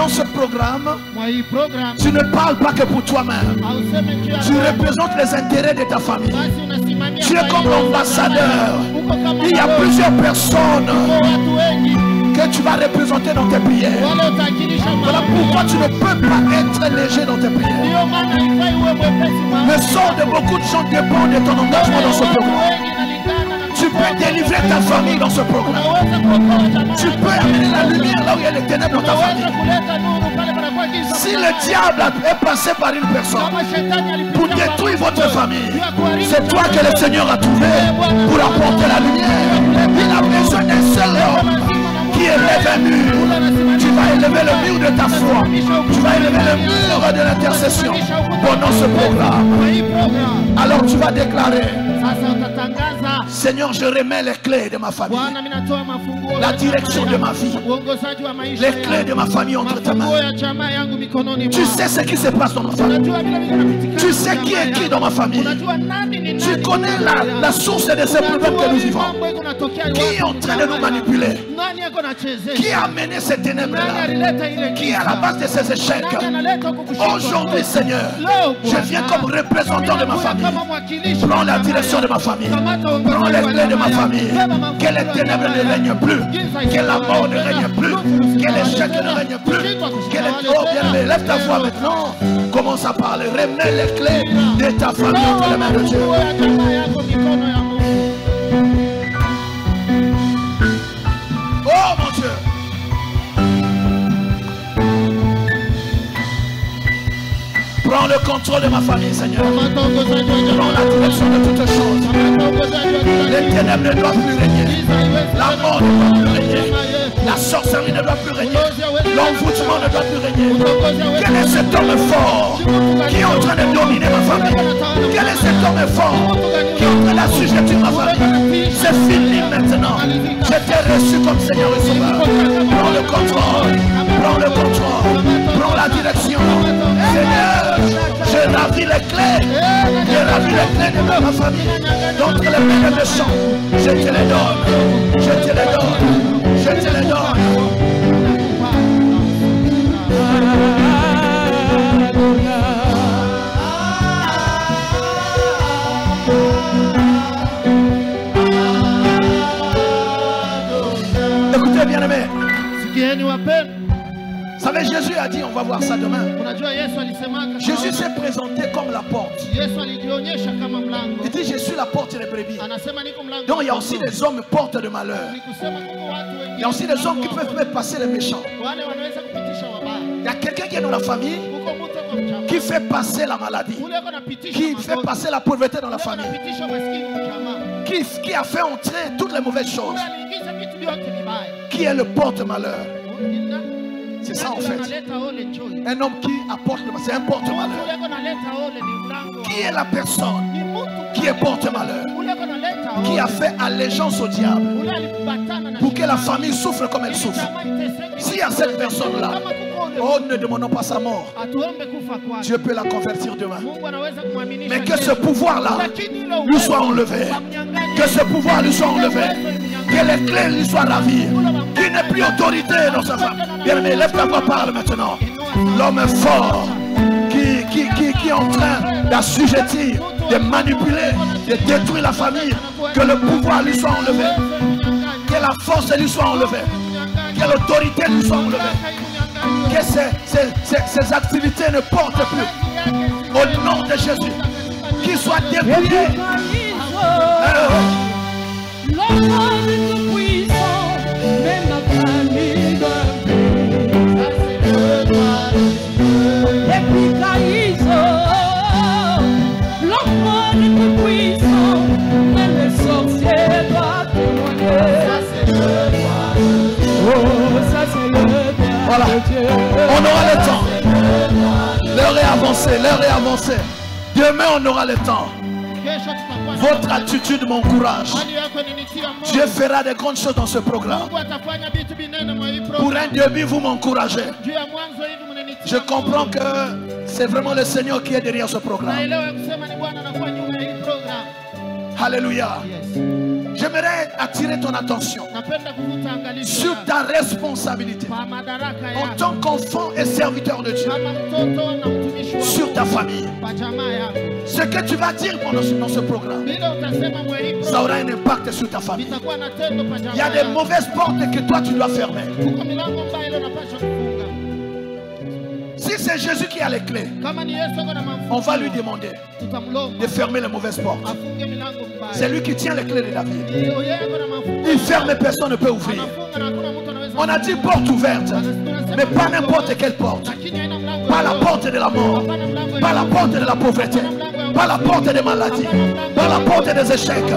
Pendant ce programme, tu ne parles pas que pour toi-même. Tu représentes les intérêts de ta famille. Tu es comme l'ambassadeur. Il y a plusieurs personnes que tu vas représenter dans tes prières. Voilà pourquoi tu ne peux pas être léger dans tes prières. Le sort de beaucoup de gens dépend de ton engagement dans ce programme. Tu peux délivrer ta famille dans ce programme. Tu peux amener la lumière là où il y a les ténèbres dans ta famille. Si le diable est passé par une personne pour détruire votre famille, c'est toi que le Seigneur a trouvé pour apporter la lumière. Il a besoin d'un seul homme qui élève un mur. Tu vas élever le mur de ta foi. Tu vas élever le mur de l'intercession pendant ce programme. Alors tu vas déclarer: Seigneur, je remets les clés de ma famille, la direction de ma vie, les clés de ma famille entre tes mains. Tu sais ce qui se passe dans ma famille. Tu sais qui est qui dans ma famille. Tu connais la source de ces problèmes que nous vivons. Qui est en train de nous manipuler? Qui a amené ces ténèbres-là? Qui est à la base de ces échecs? Aujourd'hui, Seigneur, je viens comme représentant de ma famille. Prends la direction de ma famille. Prends les clés de ma famille. Que les ténèbres ne règnent plus. Que la mort ne règne plus. Que l'échec ne règne plus. Que les... Oh bien, lève ta voix maintenant. Commence à parler. Remets les clés de ta famille entre les mains de Dieu. Oh mon Dieu. Prends le contrôle de ma famille, Seigneur. Prends la direction de toutes choses. Les ténèbres ne doivent plus régner. La mort ne doit plus régner. La sorcellerie ne doit plus régner. L'envoûtement ne doit plus régner. Quel est cet homme fort qui est en train de dominer ma famille? Quel est cet homme fort qui est en train d'assujettir ma famille? C'est fini maintenant. Je t'ai reçu comme Seigneur et Sauveur. Prends le contrôle. Prends le contrôle. Prends la direction. Seigneur, je ravis les clés. Je ravis les clés de ma famille. D'entre les mains des méchants, je te les donne. Je te les donne. Je te les donne. Écoutez bien aimé. Vous savez, Jésus a dit on va voir ça demain. Jésus s'est présenté comme la porte. Il dit je suis la porte des brebis. Donc il y a aussi des hommes portes de malheur. Il y a aussi des hommes qui peuvent passer les méchants. Il y a quelqu'un qui est dans la famille qui fait passer la maladie, qui fait passer la pauvreté dans la famille, qui a fait entrer toutes les mauvaises choses, qui est le porte-malheur. C'est ça en fait. Un homme qui apporte le malheur, c'est un porte-malheur. Qui est la personne qui est porte-malheur, qui a fait allégeance au diable pour que la famille souffre comme elle souffre? S'il y a cette personne-là, oh, ne demandons pas sa mort. Dieu peut la convertir demain. Mais que ce pouvoir-là lui soit enlevé. Que ce pouvoir lui soit enlevé. Que les clés lui soient ravies. Qu'il n'ait plus autorité dans sa femme. Bien-aimé, lève ta voix, parle maintenant. L'homme fort qui est en train d'assujettir, de manipuler, de détruire la famille. Que le pouvoir lui soit enlevé. Que la force lui soit enlevée. Que l'autorité lui soit enlevée. Que ces activités ne portent plus. Au nom de Jésus. Qu'il soit dépouillé. Voilà. On aura le temps. L'heure est avancée, l'heure est avancée. Demain on aura le temps. Votre attitude m'encourage. Dieu fera de grandes choses dans ce programme. Pour un début, vous m'encouragez. Je comprends que c'est vraiment le Seigneur qui est derrière ce programme. Alléluia. J'aimerais attirer ton attention sur ta responsabilité en tant qu'enfant et serviteur de Dieu, sur ta famille. Ce que tu vas dire dans ce programme, ça aura un impact sur ta famille. Il y a des mauvaises portes que toi tu dois fermer. Si c'est Jésus qui a les clés, on va lui demander de fermer les mauvaises portes. C'est lui qui tient les clés de David. Il ferme et personne ne peut ouvrir. On a dit porte ouverte, mais pas n'importe quelle porte. Pas la porte de la mort, pas la porte de la pauvreté, pas la porte des maladies, pas la porte des échecs.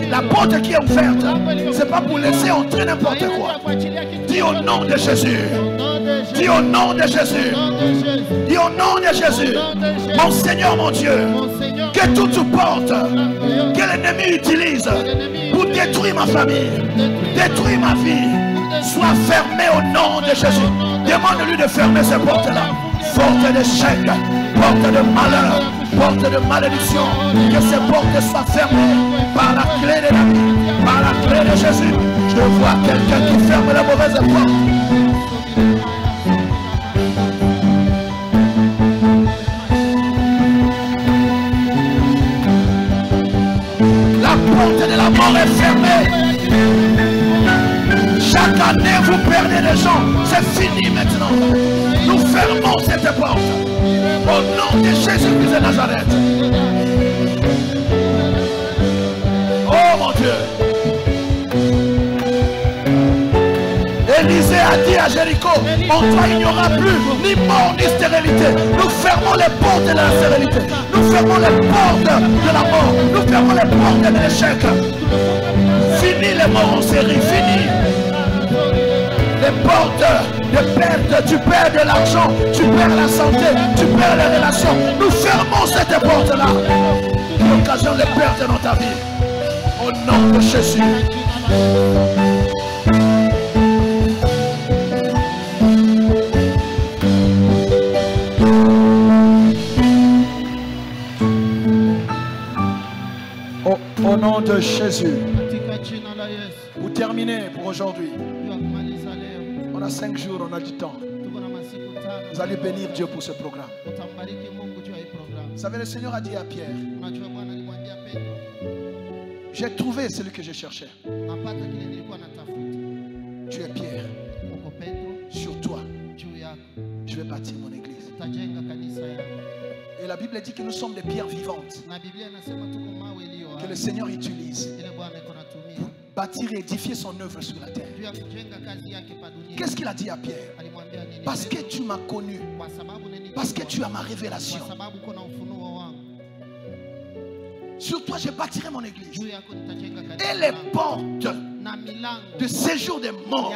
La porte qui est ouverte, c'est pas pour laisser entrer n'importe quoi. Dis au nom de Jésus. Dis au nom de Jésus. Dis au nom de Jésus. Mon Seigneur, mon Dieu, que toute porte que l'ennemi utilise pour détruire ma famille, détruire ma vie, soit fermée au nom de Jésus. Demande-lui de fermer ces portes-là. Porte d'échec, porte de malheur, porte de malédiction. Que ces portes soient fermées par la clé de la vie, par la clé de Jésus. Je vois quelqu'un qui ferme la mauvaise porte. La porte de la mort est fermée. Chaque année vous perdez des gens. C'est fini maintenant. Nous fermons cette porte. Au nom de Jésus-Christ de Nazareth. Oh mon Dieu. Élisée a dit à Jéricho, en toi il n'y aura plus ni mort ni stérilité. Nous fermons les portes de la stérilité. Nous fermons les portes de la mort. Nous fermons les portes de l'échec. Fini les morts en série, fini. Les portes de perte, tu perds de l'argent, tu perds la santé, tu perds les relations. Nous fermons cette porte-là qui occasionne les pertes dans ta vie. Au nom de Jésus. Au nom de Jésus. Pour terminer pour aujourd'hui. On a 5 jours, on a du temps. Vous allez bénir Dieu pour ce programme. Vous savez, le Seigneur a dit à Pierre, j'ai trouvé celui que je cherchais. Tu es Pierre. Sur toi, je vais bâtir mon église. Et la Bible dit que nous sommes des pierres vivantes que le Seigneur utilise pour bâtir et édifier son œuvre sur la terre. Qu'est-ce qu'il a dit à Pierre? Parce que tu m'as connu, parce que tu as ma révélation. Sur toi, je bâtirai mon église. Et les portes de séjour des morts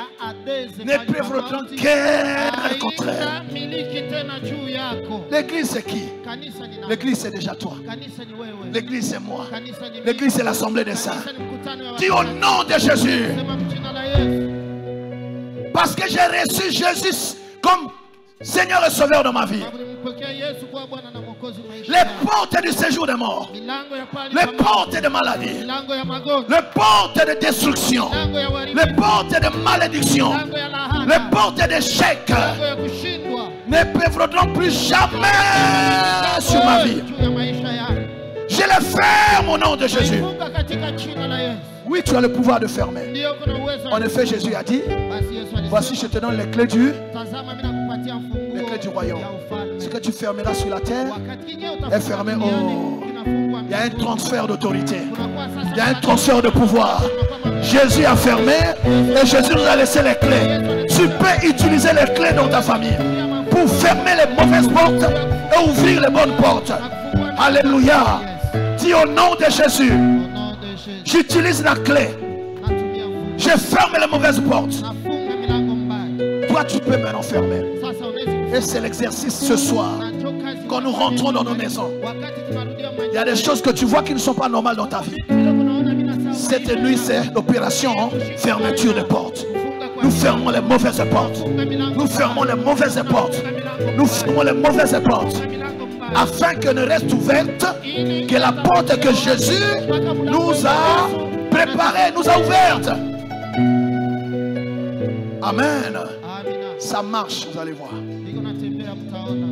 ne prévaudront qu'un contraire. L'église c'est qui? L'église c'est déjà toi. L'église c'est moi. L'église c'est l'assemblée des saints. Dis au nom de Jésus. Parce que j'ai reçu Jésus comme Seigneur et Sauveur dans ma vie. Les portes du séjour des morts, les portes de maladie, les portes de destruction, les portes de malédiction, les portes d'échec ne prévaudront plus jamais sur ma vie. Je les ferme au nom de Jésus. Oui, tu as le pouvoir de fermer. En effet, Jésus a dit, voici je te donne les clés du royaume. Ce que tu fermeras sur la terre est fermé au... Il y a un transfert d'autorité. Il y a un transfert de pouvoir. Jésus a fermé et Jésus nous a laissé les clés. Tu peux utiliser les clés dans ta famille pour fermer les mauvaises portes et ouvrir les bonnes portes. Alléluia. Dis au nom de Jésus, j'utilise la clé. Je ferme les mauvaises portes. Toi, tu peux maintenant fermer. Et c'est l'exercice ce soir. Quand nous rentrons dans nos maisons, il y a des choses que tu vois qui ne sont pas normales dans ta vie. Cette nuit, c'est l'opération fermeture des portes. Nous fermons les mauvaises portes. Nous fermons les mauvaises portes. Nous fermons les mauvaises portes. Afin que ne reste ouverte que la porte que Jésus nous a préparée, nous a ouvertes. Amen. Ça marche, vous allez voir.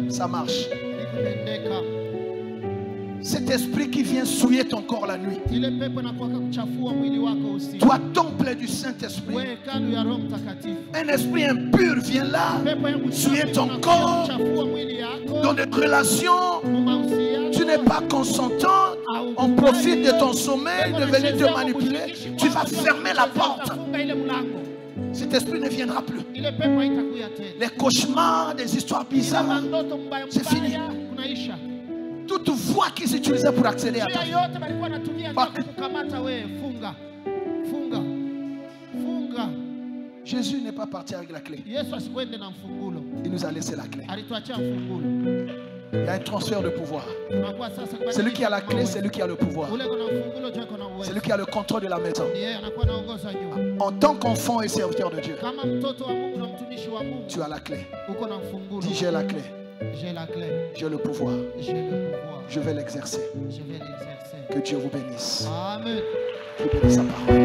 Ça marche. Cet esprit qui vient souiller ton corps la nuit. Toi, temple du Saint-Esprit. Un esprit impur vient là, souiller ton corps. Dans des relations, tu n'es pas consentant. On profite de ton sommeil, de venir te manipuler. Tu vas fermer la porte. Cet esprit ne viendra plus. Les cauchemars, des histoires bizarres, c'est fini. Toute voie qui s'utilisait pour accéder à ta vie. Jésus n'est pas parti avec la clé. Il nous a laissé la clé. Il y a un transfert de pouvoir. Celui qui a la clé, c'est lui qui a le pouvoir. C'est lui qui a le contrôle de la maison. En tant qu'enfant et serviteur de Dieu, tu as la clé. Dis, j'ai la clé. J'ai le pouvoir. Je vais l'exercer. Que Dieu vous bénisse. Amen. Que Dieu bénisse sa parole.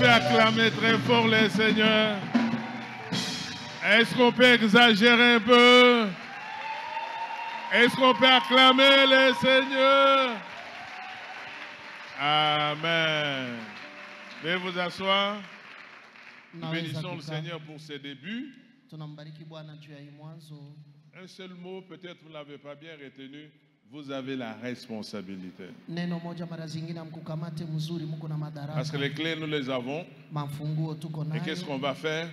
Acclamer très fort les seigneurs. Est-ce qu'on peut exagérer un peu? Est-ce qu'on peut acclamer les seigneurs? Amen. Veuillez vous asseoir. Nous bénissons le Seigneur pour ses débuts. Un seul mot, peut-être vous ne l'avez pas bien retenu. Vous avez la responsabilité. Parce que les clés, nous les avons. Et qu'est-ce qu'on va faire?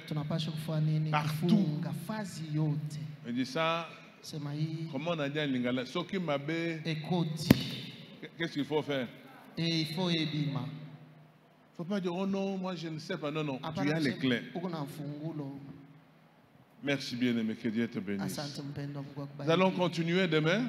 Partout. On dit ça. Comment on a dit en lingala? Ce qui m'a bé. Qu'est-ce qu'il faut faire? Il faut faut pas dire, oh non, moi je ne sais pas. Non, non, tu as les clés. Merci bien-aimé, que Dieu te bénisse. Nous allons continuer demain.